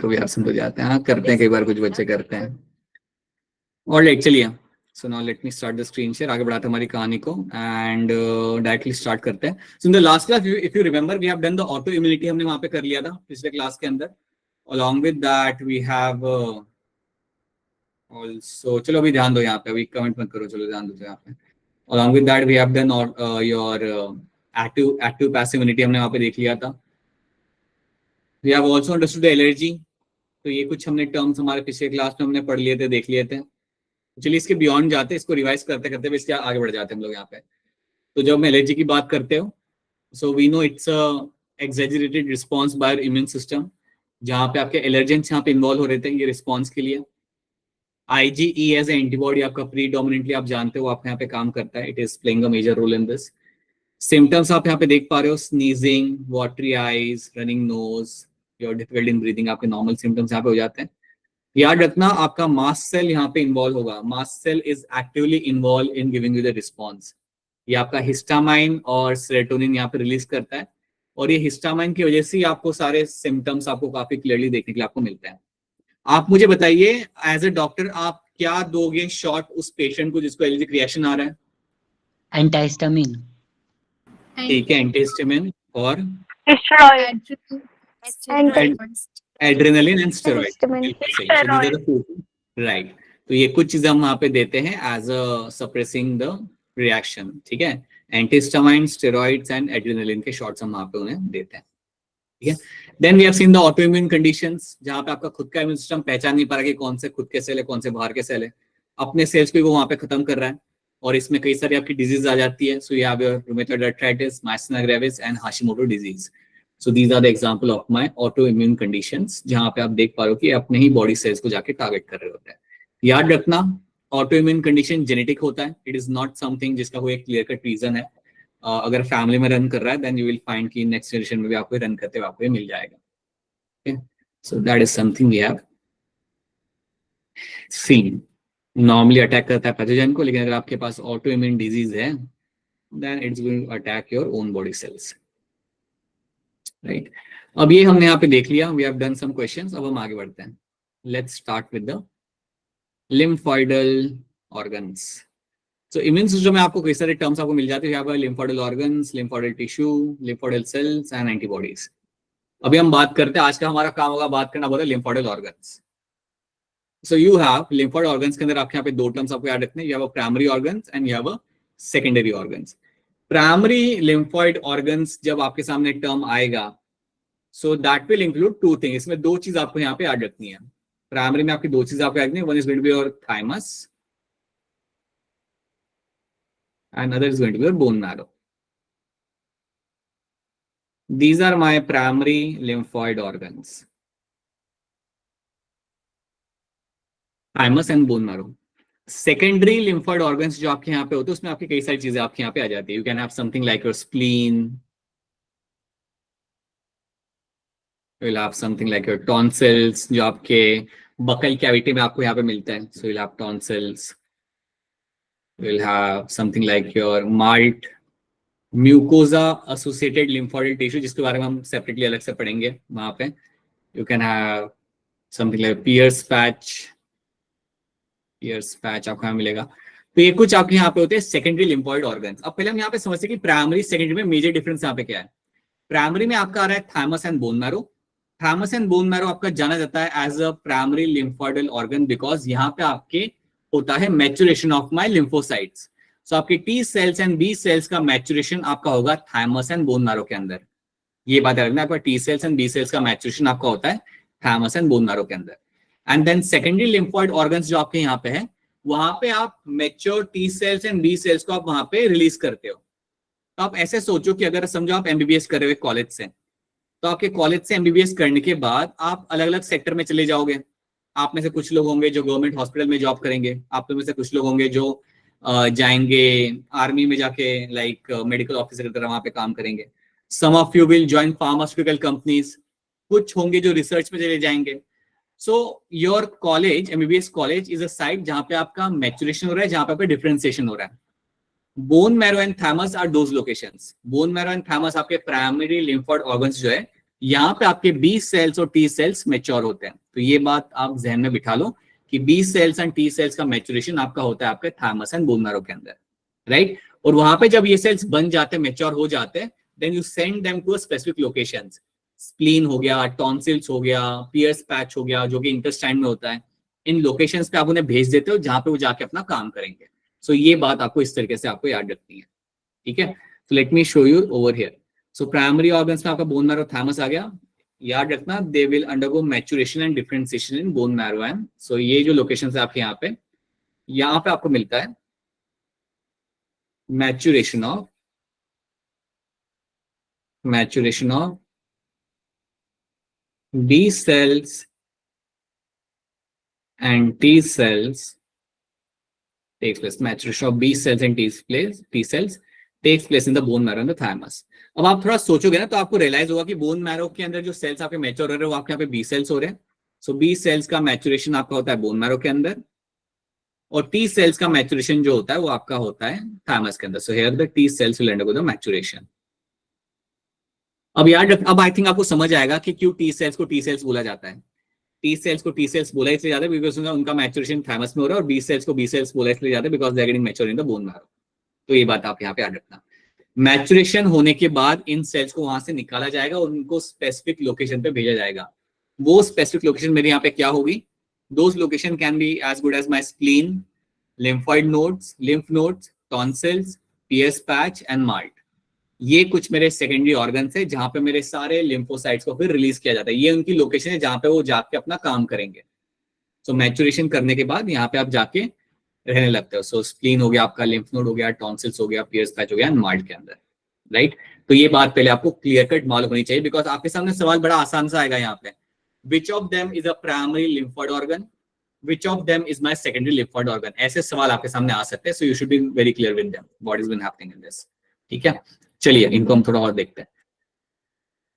को भी absent हो जाते हैं। हाँ करते हैं, कई बार कुछ बच्चे करते हैं। और लेट चलिए, so now let me start the screen share. आगे बढ़ाते हैं हमारी कहानी को एंड डायरेक्टली स्टार्ट करते हैं। So in the last class if you remember we have done the autoimmunity, हमने वहां पे कर लिया था पिछले क्लास के अंदर। Along with that we have also, चलो अभी ध्यान दो यहाँ पे, अभी कमेंट मत करो, चलो ध्यान दो यहाँ पे। Along with that we have done your active passive immunity, हमने वहां पे देख लिया था। We have also understood the allergy. तो ये कुछ हमने टर्म्स हमारे पिछले क्लास में हमने पढ़ लिए थे, देख लिए थे। चलिए इसके बियॉन्ड जाते हैं, इसको रिवाइज करते करते भी इसके आगे बढ़ जाते हैं हम लोग यहाँ पे। तो जब हम एलर्जी की बात करते हो, so we know it's exaggerated response by immune system, जहाँ पे आपके एलर्जेंस यहाँ पे इन्वॉल्व हो रहे थे ये रिस्पॉन्स के लिए। IgE एज ए एंटीबॉडी आपका प्रीडोमिनेंटली आप जानते हो आपके यहाँ पे काम करता है, it is playing a major role in this. Symptoms आप यहाँ पे देख पा रहे हो, sneezing, watery eyes, running nose, your difficult in breathing, आपके नॉर्मल सिम्टम्स यहाँ पे हो जाते हैं। याद रखना आपका मास्ट सेल यहाँ पे इन्वॉल्व होगा, mast cell is actively involve in giving you the response. ये आपका हिस्टामाइन और सेरोटोनिन यहाँ पे रिलीज करता है, और ये हिस्टामाइन की वजह से ही आपको सारे सिम्टम्स आपको काफी क्लियरली देखने के लिए आपको मिलते हैं। आप मुझे बताइए एज ए डॉक्टर आप क्या दोगे शॉट उस पेशेंट को जिसको एलर्जिक रिएक्शन आ रहा है? एंटाहिस्टामिन। ठीक है, एंटीहिस्टामिन और एड्रेनलिन एंड स्टेरॉइड, राइट। तो ये कुछ चीजें हम वहां पे देते हैं as a suppressing the reaction, ठीक है। एंटीहिस्टामाइन, स्टेरॉइड्स एंड एड्रेनलिन के शॉट्स हम वहां पे उन्हें देते हैं, ठीक है। Then we have seen the autoimmune conditions, जहां पे आपका खुद का इम्यून सिस्टम पहचान नहीं पा रहा कि कौन से खुद के सेल है कौन से बाहर के सेल है, अपने सेल्स को वो वहां पे खत्म कर रहा है, और इसमें कई सारी आपकी डिजीज आ जाती है। So you have your rheumatoid arthritis, myasthenia gravis and Hashimoto disease. So these are the example of my autoimmune conditions, जहां पे आप देख पा रहे हो कि अपने ही बॉडी सेल्स को जाके टारगेट कर रहे होते हैं। याद रखना ऑटोइम्यून कंडीशन जेनेटिक होता है, इट इज नॉट समथिंग जिसका कोई क्लियर कट रीजन है। अगर फैमिली में रन कर रहा है देन यू विल फाइंड कि नेक्स्ट जनरेशन में भी आपको रन करते हुए आपको मिल जाएगा। Okay? So that is something we have seen. Normally attack करता है पैथोजन को, लेकिन अगर आपके पास ऑटो इम्यून डिजीज है then it's going to attack your own body cells, right. अब ये हमने यहाँ पे देख लिया, we have done some questions. अब हम आगे बढ़ते हैं। Let's start with the lymphoidal organs. So immune system में आपको कई सारे टर्म्स आपको मिल जाते हैं, यहाँ पर lymphoidal organs, lymphoidal tissue, lymphoidal cells and antibodies. अभी हम बात करते हैं, आज का हमारा काम होगा बात करना होगा lymphoidal organs. So you have lymphoid organs के अंदर आपके यहाँ पे दो टर्म्स आपको याद रखने हैं, you have a primary organs and you have a secondary organs. Primary lymphoid organs जब आपके सामने टर्म आएगा, so that will include to thing. इसमें दो चीज आपको यहाँ पे याद रखनी है। प्राइमरी में आपकी दो चीज आपको याद रखनी है, one is going to be your thymus and other is going to be your bone marrow. These are my primary lymphoid organs, thymus and bone marrow. Secondary lymphoid organs जो आपके यहाँ पे होते हैं उसमें आपकी कई सारी चीजें आपके यहाँ पे आ जाती है। You can have something like your spleen, you will have something like your tonsils जो आपके बकल कैविटी में आपको यहाँ पे मिलता है, so you'll have tonsils. You will have something like your malt, mucosa associated lymphoidal tissue, जिसके बारे में हम सेपरेटली अलग से पढ़ेंगे वहां पे। You can have something like Peyer's patch आपको यहाँ मिलेगा। तो ये कुछ आपके यहाँ पे होते हैं सेकेंडरी लिम्फोइड ऑर्गन्स। अब पहले हम यहाँ पे समझते हैं कि प्राइमरी सेकेंडरी में मेजर डिफरेंस यहाँ पे क्या है। प्राइमरी में आपका आ रहा है thymus and bone marrow. Thymus and bone marrow आपका जाना जाता है as a primary lymphoidal organ because यहाँ पे आपके होता है maturation of my lymphocytes. So आपके T cells and B cells का मैच्योरेशन आपका होगा थाइमस एंड बोन मैरो के अंदर। ये बात याद रखना, आपका T cells and B cells का मैच्योरेशन आपका होता है थाइमस एंड बोन मैरो के अंदर। And then secondary lymphoid organs जो आपके यहाँ पे है, वहां पे आप mature T cells and B cells को आप वहां पे रिलीज करते हो। तो आप ऐसे सोचो कि अगर समझो आप एमबीबीएस कर रहे हो कॉलेज से, तो आपके कॉलेज से एमबीबीएस करने के बाद आप अलग अलग सेक्टर में चले जाओगे। आप में से कुछ लोग होंगे जो गवर्नमेंट हॉस्पिटल में जॉब करेंगे, आप में से कुछ लोग होंगे जो जाएंगे आर्मी में जाके लाइक मेडिकल ऑफिसर की तरह वहां पे काम करेंगे। Some of you will join pharmaceutical companies, कुछ होंगे जो रिसर्च में चले जाएंगे। So your college, MBBS college is a site जहां पे आपका मैच्योरेशन हो रहा है, जहां पे आपका डिफरेंशिएशन हो रहा है। Bone marrow and thymus are those locations. Bone marrow and thymus आपके प्राइमरी लिम्फोइड ऑर्गन्स जो है यहाँ पे आपके बी सेल्स और टी सेल्स मेच्योर होते हैं। तो ये बात आप जहन में बिठा लो कि B cells and T cells का मैच्योरेशन आपका होता है आपके थाइमस एंड बोन मैरो के अंदर, राइट। और वहां पे जब ये सेल्स बन जाते हैं, मेच्योर हो जाते हैं, then you send them to a specific locations. Spleen हो गया, टॉन्सिल्स हो गया, पियर्स पैच हो गया, जो कि इंटेस्टाइन में होता है। इन लोकेशंस पे आप उन्हें भेज देते हो जहां पे वो जाके अपना काम करेंगे। सो ये बात आपको इस तरीके से आपको याद रखनी है, ठीक है। So let me show you over here. So primary organs में आपका बोन मैरो थाइमस आ गया। याद रखना, they will undergo maturation and differentiation in bone marrow and. So ये जो लोकेशन है आपके यहाँ पे आपको मिलता है maturation of B cells and T cells takes place. Maturation of B cells and T cells takes place in the bone marrow and the thymus. अब आप थोड़ा सोचोगे ना तो आपको रियलाइज होगा कि बोन मैरो के अंदर जो सेल्स आपके मैच्योर हो रहे हैं वो आपके यहाँ पे बी सेल्स हो रहे हैं। सो बी सेल्स का मैच्योरेशन आपका होता है बोन मैरो के अंदर, और टी सेल्स का मैच्योरेशन जो होता है वो आपका होता है थाइमस के अंदर। So here the T cells will undergo the maturation. अब याद रख, अब आई थिंक आपको समझ आएगा कि क्यों टी सेल्स को टी सेल्स बोला जाता है। टी सेल्स को टी सेल्स बोला इसलिए जाता है बिकॉज उनका मैच्योरेशन थाइमस में हो रहा है, और बी सेल्स को बी सेल्स बोला इसलिए जाता है because they are getting mature in the bone marrow. तो ये बात आप यहाँ पे याद रखना। मैच्योरेशन होने के बाद इन सेल्स को वहां से निकाला जाएगा और उनको स्पेसिफिक लोकेशन पे भेजा जाएगा। वो स्पेसिफिक लोकेशन मेरे यहाँ पे क्या होगी? Those location can be as good as my spleen, lymphoid nodes, lymph nodes, tonsils, Pierce patch and malt। ये कुछ मेरे सेकेंडरी ऑर्गन्स है जहां पे मेरे सारे लिम्फोसाइट्स को फिर रिलीज किया जाता है। ये उनकी लोकेशन है जहां पे वो जाके अपना काम करेंगे। सो मैच्योरेशन करने के बाद यहाँ पे आप जाके रहने लगते हो। सो स्प्लीन हो गया आपका, लिम्फ नोड हो गया, टॉन्सिल्स हो गया, पियर्स पैच हो गया माल्ट के अंदर, राइट। तो ये बात पहले आपको क्लियर कट मालूम होनी चाहिए बिकॉज आपके सामने सवाल बड़ा आसान सा आएगा यहाँ पे। Which of them is a primary lymphoid organ, which of them is my secondary lymphoid organ? ऐसे सवाल आपके सामने आ सकते हैं। So you should be very clear with them what has been happening in this। ठीक है, चलिए इनको हम थोड़ा और देखते हैं।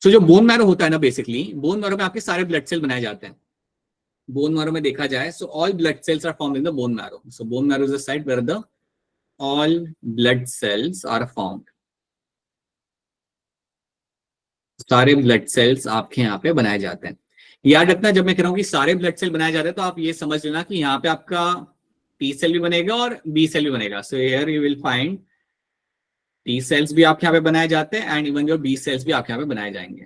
So जो बोन मैरो होता है ना, बेसिकली बोन मैरो में आपके सारे ब्लड सेल बनाए जाते हैं। बोन मैरो में देखा जाए so all blood cells are formed in the bone marrow। So bone marrow is a site where the all blood cells are formed। सारे ब्लड सेल्स आपके यहाँ पे बनाए जाते हैं। याद रखना, जब मैं कह रहा हूँ कि सारे ब्लड सेल बनाए जाते हैं तो आप ये समझ लेना कि यहाँ पे आपका टी सेल भी बनेगा और बी सेल भी बनेगा। So here you will find T cells भी आपके यहाँ पे बनाए जाते हैं एंड इवन जो बी सेल्स भी आपके यहाँ पे बनाए जाएंगे।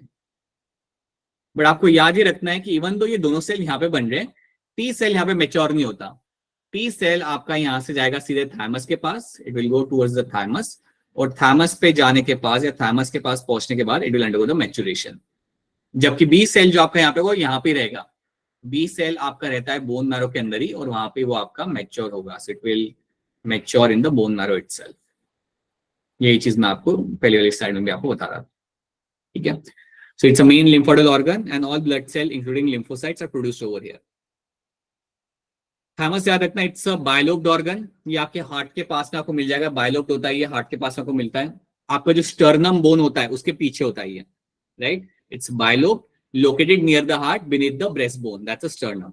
बट आपको याद ही रखना है कि इवन दो ये दोनों सेल यहाँ पे बन रहे हैं, टी सेल यहाँ पे मेच्योर नहीं होता। टी सेल आपका यहाँ से जाएगा सीधे थाइमस के पास, it will go towards the thymus, और थाइमस पे जाने के पास या थाइमस के पास पहुंचने के बाद it will undergo the maturation. जबकि बी सेल जो आपका यहाँ पे वो यहाँ पे रहेगा। बी सेल आपका रहता है बोन मैरो के अंदर ही, और वहां पे वो आपका मैच्योर होगा। सो it will mature in the bone marrow itself. यही चीज मैं आपको पहले वाली स्लाइड में भी आपको बता रहा था, ठीक है। So it's a main lymphoidal organ and all blood cell including lymphocytes are produced over here. Thymus याद रखना, इट्स अ बायलोब्ड ऑर्गन। ये आपके हार्ट के पास में आपको मिल जाएगा। बायलोब्ड होता है ये, हार्ट के पास में आपको मिलता है। आपका जो स्टर्नम बोन होता है उसके पीछे होता है ये, right. It's bilobed, located near the heart beneath the breastbone, that's a sternum।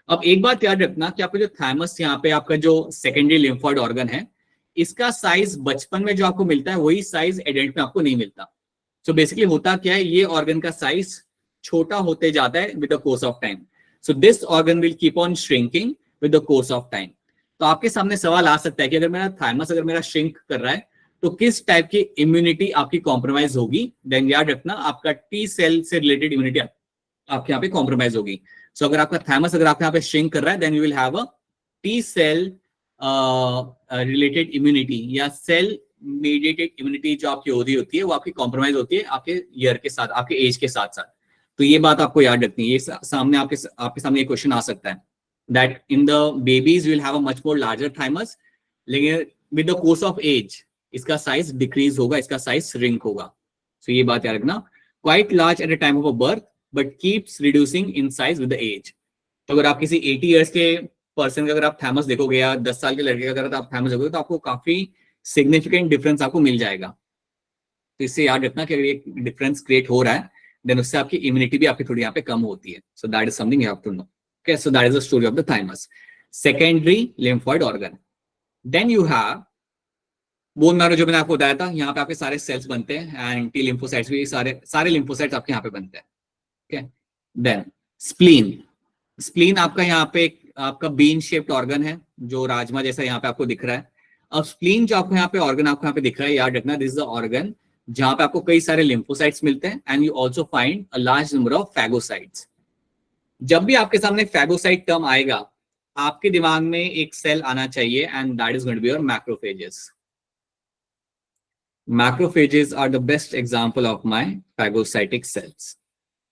अब एक बात याद रखना कि आपका जो थाइमस यहाँ पे आपका जो सेकेंडरी लिम्फोइड ऑर्गन है, इसका साइज बचपन में जो आपको मिलता है वही साइज एडल्ट में आपको नहीं मिलता। सो बेसिकली होता क्या है, ये ऑर्गन का साइज छोटा होते जाता है with the course of time. So this organ will keep on shrinking with the course of time. तो आपके सामने सवाल आ सकता है कि अगर मेरा थाइमस अगर मेरा श्रिंक कर रहा है तो किस टाइप की इम्यूनिटी आपकी कॉम्प्रोमाइज होगी? देन याद रखना, आपका टी सेल से रिलेटेड इम्यूनिटी आपके यहाँ पे कॉम्प्रोमाइज होगी। सो अगर आपका थाइमस अगर आपके यहाँ पे श्रिंक कर रहा है, then you will have a T cell related immunity या सेल मीडिएटेड इम्यूनिटी जो आपकी हो रही होती है वो आपकी कॉम्प्रोमाइज होती है आपके ईयर के साथ, आपके एज के साथ साथ। तो ये बात आपको याद रखनी है। ये सामने आपके सामने एक क्वेश्चन आ सकता है that in the babies will have a much more larger thymus, लेकिन with the course of age इसका साइज डिक्रीज होगा, इसका साइज श्रिंक होगा। सो ये बात याद रखना, quite large at the time of a birth but keeps reducing in size with the age. तो अगर आप किसी 80 इयर्स के पर्सन का अगर आप थाइमस देखोगे या 10 साल के लड़के का अगर आप थाइमस देखोगे तो आपको काफी सिग्निफिकेंट डिफरेंस आपको मिल जाएगा। तो इससे याद रखना कि अगर ये डिफरेंस क्रिएट हो रहा है देन उससे आपकी इम्यूनिटी भी आपकी थोड़ी यहाँ पे कम होती है। So that is something you have to know. Okay, so that is the story of the thymus, secondary lymphoid organ. Then you have bone marrow जो मैंने आपको बताया था, यहाँ पे आपके सारे सेल्स बनते हैं एंड टी लिम्फोसाइट्स भी, सारे लिम्फोसाइट्स आपके यहाँ पे बनते हैं. ओके. Then spleen. स्प्लीन आपका यहाँ पे आपका बीन शेप्ड ऑर्गन है जो राजमा जैसा यहाँ पे आपको दिख रहा है. अब स्प्लीन जो आपको यहाँ पे ऑर्गन आपको यहाँ पे दिख रहा है, याद रखना, दिस इज द ऑर्गन जहां पे आपको कई सारे लिम्फोसाइट्स मिलते हैं and you also find a large number of phagocytes. जब भी आपके सामने फैगोसाइट टर्म आएगा, आपके दिमाग में एक सेल आना चाहिए and that is going to be your macrophages. Macrophages are the best example of my phagocytic cells.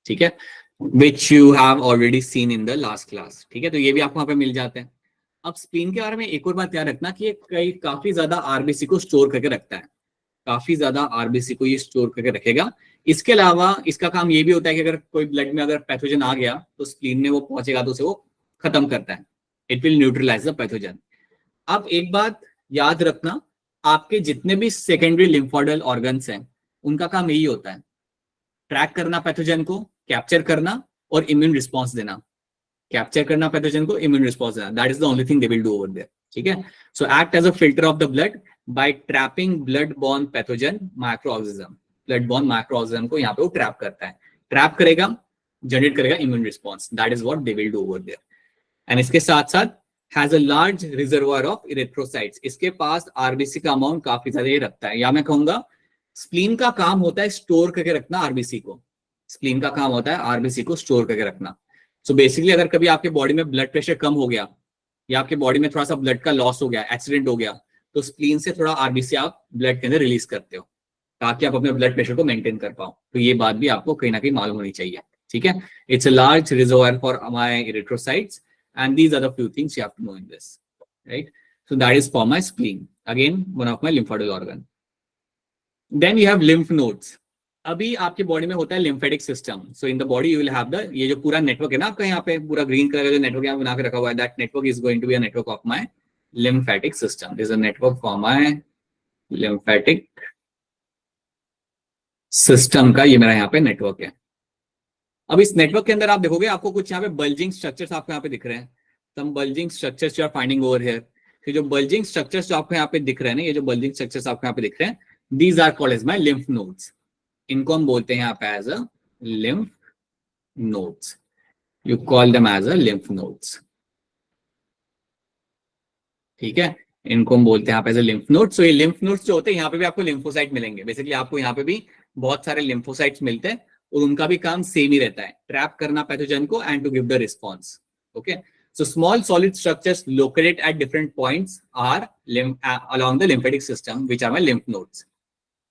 ठीक है, which you have already seen in the last class. ठीक है, तो ये भी आपको वहां पे मिल जाते हैं. अब स्प्लीन के बारे में एक और बात याद रखना कि ये काफी ज्यादा आरबीसी को स्टोर करके रखता है. काफी ज्यादा आरबीसी को ये स्टोर करके रखेगा. इसके अलावा इसका काम ये भी होता है कि अगर कोई ब्लड में अगर पैथोजन आ गया तो स्प्लीन में वो पहुंचेगा तो उसे वो खत्म करता है. It will neutralise the pathogen. अब एक बात याद रखना, आपके जितने भी सेकेंडरी लिम्फोइडल ऑर्गन्स हैं उनका काम यही होता है, ट्रैक करना पैथोजन को, कैप्चर करना और इम्यून रिस्पॉन्स देना. कैप्चर करना पैथोजन को, इम्यून रिस्पॉन्स देना, that is the only thing they will do over there. ठीक है, so act as a filter of the blood by trapping blood borne pathogen microorganism. Blood borne microorganism को यहाँ पे वो trap करता है. ट्रैप करेगा, जनरेट करेगा immune response. That is what they will do over there. And इसके साथ साथ has a large reservoir of erythrocytes. इसके पास आरबीसी का अमाउंट काफी ज्यादा ये रखता है. या मैं कहूंगा स्प्लीन का काम होता है स्टोर करके रखना आरबीसी को. स्प्लीन का काम होता है आरबीसी को स्टोर करके रखना. सो बेसिकली अगर कभी आपके बॉडी में ब्लड प्रेशर कम हो गया या आपके बॉडी में थोड़ा सा ब्लड का लॉस हो गया, एक्सीडेंट हो गया, तो स्प्लीन से थोड़ा आरबीसी आप ब्लड के अंदर रिलीज करते हो ताकि आप अपने ब्लड प्रेशर को मेंटेन कर पाओ. तो ये बात भी आपको कहीं ना कहीं मालूम होनी चाहिए. ठीक है, it's a large reservoir for my erythrocytes and these are the few things you have to know in this, right? So that is for my spleen, again one of my lymphoidal organ. Then you have lymph nodes. अभी आपके body में होता है lymphatic system. So in the body you will have the, ये जो पूरा network है ना आपका यहाँ पे पूरा ग्रीन कलर का जो नेटवर्क यहाँ बना के रखा हुआ है, that network is going to be a network of my lymphatic system. This is a network for my lymphatic system का, ये मेरा यहाँ पे नेटवर्क है. अब इस नेटवर्क के अंदर आप देखोगे आपको कुछ यहाँ पे बल्जिंग स्ट्रक्चर्स आपको यहाँ पे दिख रहे हैं. Some bulging structures you are finding over here. तो जो बल्जिंग स्ट्रक्चर्स जो आपको यहाँ पे दिख रहे हैं ना, ये जो बल्जिंग स्ट्रक्चर्स आपको यहाँ पे दिख रहे हैं, these are called as my lymph nodes. इनको हम बोलते हैं यहाँ पे as a lymph nodes. You call them as a lymph nodes. ठीक है, इनको हम बोलते हैं यहाँ पे as a lymph nodes. So ये लिम्फ नोड्स जो होते हैं यहाँ पे भी आपको लिम्फोसाइट मिलेंगे. बेसिकली आपको यहाँ पे भी बहुत सारे लिम्फोसाइट्स मिलते हैं और उनका भी काम सेम ही रहता है, ट्रैप करना पैथोजन को and to give the response. Okay, so small solid structures located at different points are along the lymphatic system which are my lymph nodes,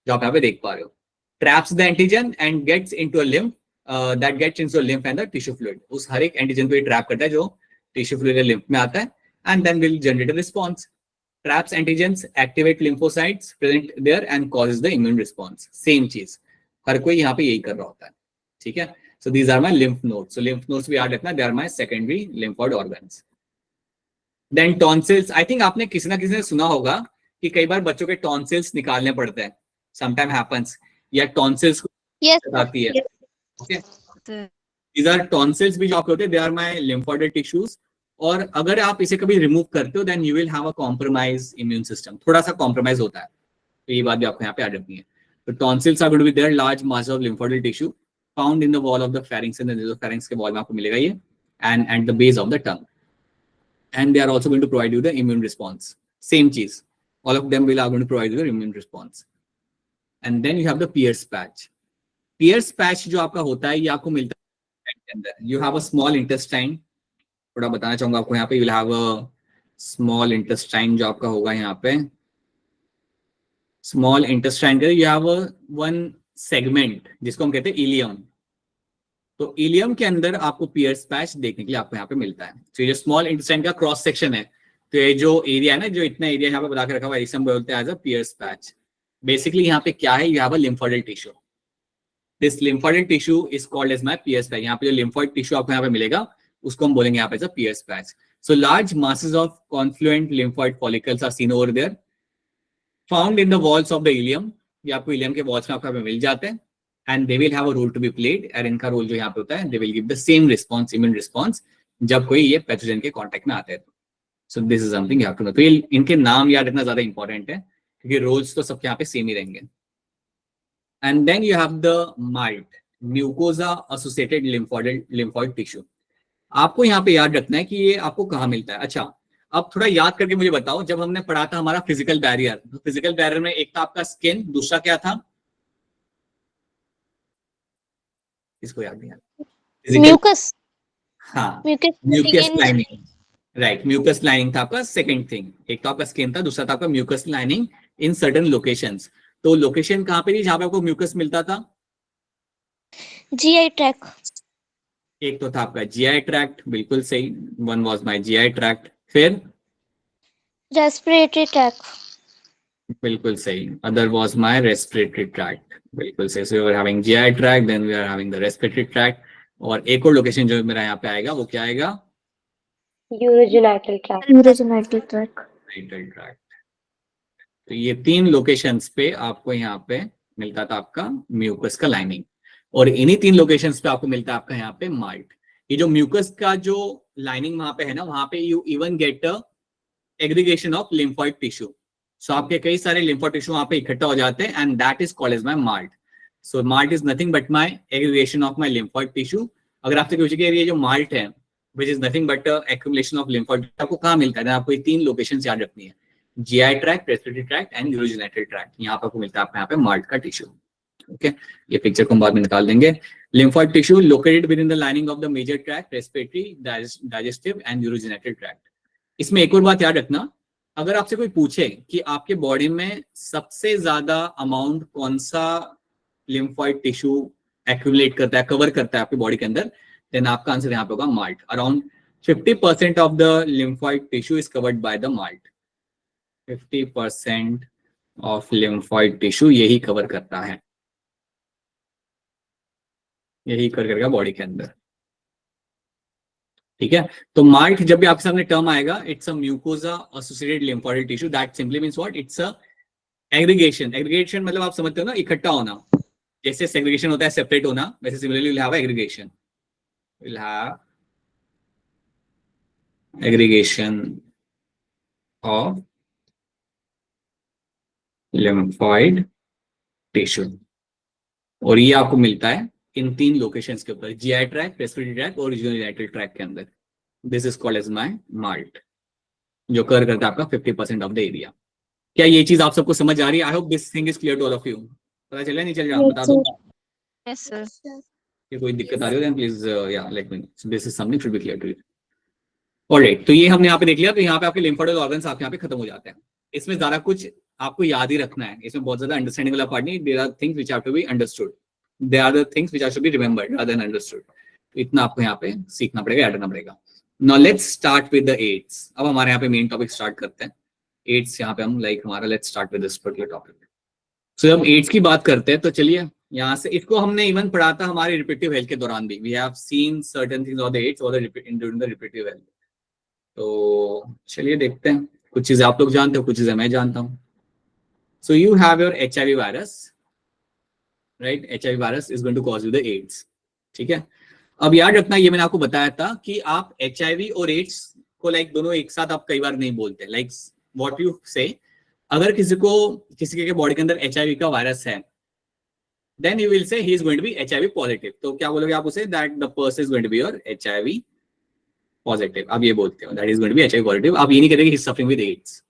जो आप यहाँ पे देख पा रहे हो. Traps the antigen and gets into a lymph, that gets into a lymph and the tissue fluid. उस हर एक एंटीजन को ये ट्रैप करता है जो टिश्यू फ्लूइड या लिम्फ में आता है and then will generate a response. Traps antigens activate lymphocytes present there and causes the immune response. Same चीज हर कोई यहाँ पे यही कर रहा होता है. ठीक है, so these are my lymph nodes. So lymph nodes भी याद रखना, they are my secondary lymphoid organs. Then tonsils. I think आपने किसी ना किसी ने सुना होगा कि कई बार बच्चों के टॉन्सिल्स निकालने पड़ते हैं. समटाइम हैपेंस, या टॉन्सिल्स आती है. ओके, दीज आर टॉन्सिल्स भी जो आपके होते हैं, they are my lymphoid tissues. और अगर आप इसे कभी रिमूव करते हो then you will have a compromise immune system. थोड़ा सा कॉम्प्रोमाइज होता है, तो ये बात भी आपको यहाँ पे याद रखनी है. तो tonsils are going to be there, large mass of lymphoid tissue found in the wall of the pharynx and the nasopharynx के wall में आपको मिलेगा ये, and at the base of the tongue, and they are also going to provide you the immune response. Same cheese, all of them are going to provide you the immune response. And then you have the Pierce patch. Pierce patch जो आपका होता है ये आपको मिलता है के अंदर. You have a small intestine. थोड़ा बताना चाहूंगा आपको यहाँ पे, you will have a small intestine जो आपका होगा यहाँ पे. Small intestine के you have a one segment जिसको हम कहते हैं इलियम. तो इलियम के अंदर आपको पियर्स पैच देखने के लिए आपको यहाँ पे मिलता है. तो ये जो स्मॉल इंटेस्टाइन का क्रॉस सेक्शन है, तो ये जो एरिया है ना, जो इतना एरिया यहाँ पे बता के रखा हुआ है, इसे हम बोलते हैं as a Peyer's patch. Basically यहाँ पे क्या है, you have a lymphoidal tissue. This lymphoidal tissue is called as my Peyer's patch. यहाँ पे जो लिम्फोइड टिश्यू आपको यहाँ पे मिलेगा उसको हम बोलेंगे यहाँ पे as a Peyer's patch. So large masses of confluent lymphoid follicles are seen over there, found in the walls of the ileum. ये आपको इलियम के वॉल्स में आपको यहाँ पे मिल जाते हैं. And they will have a role to be played. और इनका रोल जो यहाँ पे होता है, they will give the same response, immune response, जब कोई ये पैथोजन के कांटेक्ट में आते हैं. So this is something you have to know. तो ये इनके नाम याद रखना ज्यादा इंपॉर्टेंट है. क्योंकि रोल्स तो सबके यहाँ पे सेम ही रहेंगे. And then you have the mild mucosa associated lymphoid tissue. आपको यहाँ पे याद रखना है कि ये आपको कहाँ मिलता है. अच्छा, अब थोड़ा याद करके मुझे बताओ, जब हमने पढ़ा था हमारा फिजिकल बैरियर, तो फिजिकल बैरियर में एक था आपका स्किन, दूसरा क्या था? इसको याद नहीं यार. म्यूकस. हाँ, mucus mucus lining. Right, mucus lining था आपका सेकंड थिंग. एक तो आपका स्किन था, दूसरा था आपका mucus lining in certain locations. तो लोकेशन कहाँ पे थी जहाँ पे आपको म्यूकस मिलता था? GI tract. एक तो था आपका जीआई ट्रैक्ट, बिल्कुल सही. One was my GI tract. फिर रेस्पिरेटरी ट्रैक. बिल्कुल सही. Other was my respiratory tract, बिल्कुल सही. So we are having GI tract, then we are having the respiratory tract. और एक और लोकेशन जो मेरा यहाँ पे आएगा वो क्या आएगा? Urogenital track. Urogenital track. Urogenital tract. तो ये 3 लोकेशंस पे आपको यहाँ पे मिलता था आपका म्यूकस का लाइनिंग, और इन्हीं 3 लोकेशंस पे आपको मिलता है आपका यहाँ पे माइट. ये जो म्यूकस का जो लाइनिंग वहां पे है ना, वहां पे you even get aggregation of lymphoid tissue. So आपके कई सारे लिम्फोइड टिश्यू वहां पे इकट्ठा हो जाते हैं, and that is called as my MALT. So MALT is nothing but my aggregation of my lymphoid tissue. अगर आपसे पूछे कि ये जो माल्ट है which is nothing but accumulation of lymphoid, आपको कहाँ मिलता है? आपको ये 3 लोकेशन याद रखनी है, GI tract, respiratory tract and urogenital tract. यहाँ पर आपको मिलता है यहाँ पे माल्ट का टिश्यू. ओके, ये पिक्चर को हम बाद में निकाल देंगे. Lymphoid tissue located within the lining of the major tract, respiratory, digestive and urogenital tract. इसमें एक और बात याद रखना, अगर आपसे कोई पूछे कि आपके बॉडी में सबसे ज्यादा अमाउंट कौन सा लिम्फोइड टिश्यू एक्यूमुलेट करता है, कवर करता है आपकी बॉडी के अंदर, देन आपका आंसर यहाँ पे होगा malt. Around 50% of the lymphoid tissue is covered by the malt. 50% of lymphoid tissue यही कवर करता है, यही कर करके बॉडी के अंदर. ठीक है, तो माल्ट जब भी आपके सामने टर्म आएगा, it's a mucosa associated lymphoid tissue. That simply means what? It's a aggregation. Aggregation मतलब आप समझते हो ना, इकट्ठा होना. जैसे सेग्रीगेशन होता है सेपरेट होना, वैसे similarly will have aggregation. Will have aggregation of lymphoid tissue, और ये आपको मिलता है इन 3 लोकेशंस के ऊपर, जीआई ट्रैक्ट, रेस्पिरेटरी ट्रैक्ट और यूरोजेनाइटल ट्रैक्ट के अंदर. This is called as my MALT, जो कवर करता है आपका 50% ऑफ द एरिया. क्या ये चीज आप सबको समझ आ रही है? I hope this thing is clear to all of you. पता चला नहीं चल रहा? बता दो. Yes sir. ये कोई दिक्कत आ रही हो देन प्लीज या let me know. This is something should be clear to you. Alright, तो ये हमने यहाँ पे देख लिया. तो यहाँ पे आपके लिम्फोइड ऑर्गन्स आपके यहाँ पे खत्म हो जाते हैं. इसमें ज्यादा कुछ आपको याद ही रखना है, इसमें बहुत ज्यादा अंडरस्टैंडिंग वाला पार्ट नहीं. There are things which have to be understood, there are the things which have to be remembered rather than understood. इतना आपको यहाँ पे सीखना पड़ेगा, याद रखना पड़ेगा. Now let's start with the AIDS. अब हमारे यहाँ पे मेन टॉपिक स्टार्ट करते हैं. एड्स यहाँ पे हम लाइक हमारा let's start with this particular topic. So जब एड्स की बात करते हैं तो चलिए यहाँ से, इसको हमने इवन पढ़ा था हमारे रिप्रोडक्टिव हेल्थ के दौरान भी. We have seen certain things of the AIDS और ड्यूरिंग द रिप्रोडक्टिव हेल्थ. तो चलिए देखते हैं. कुछ चीजें आप लोग जानते हो, कुछ चीजें मैं जानता हूँ. So you have your HIV virus, right? HIV virus is going to cause you the AIDS. ठीक है, अब याद रखना, ये मैंने आपको बताया था कि आप HIV और एड्स को लाइक दोनों एक साथ आप कई बार नहीं बोलते. लाइक व्हाट यू से, अगर किसी के बॉडी के अंदर HIV का वायरस है, then you will say he is going to be HIV positive. तो क्या बोलोगे आप उसे? That the person is going to be your HIV positive. आप ये बोलते हो that is going to be HIV positive. आप ये नहीं करेंगे he is suffering with AIDS.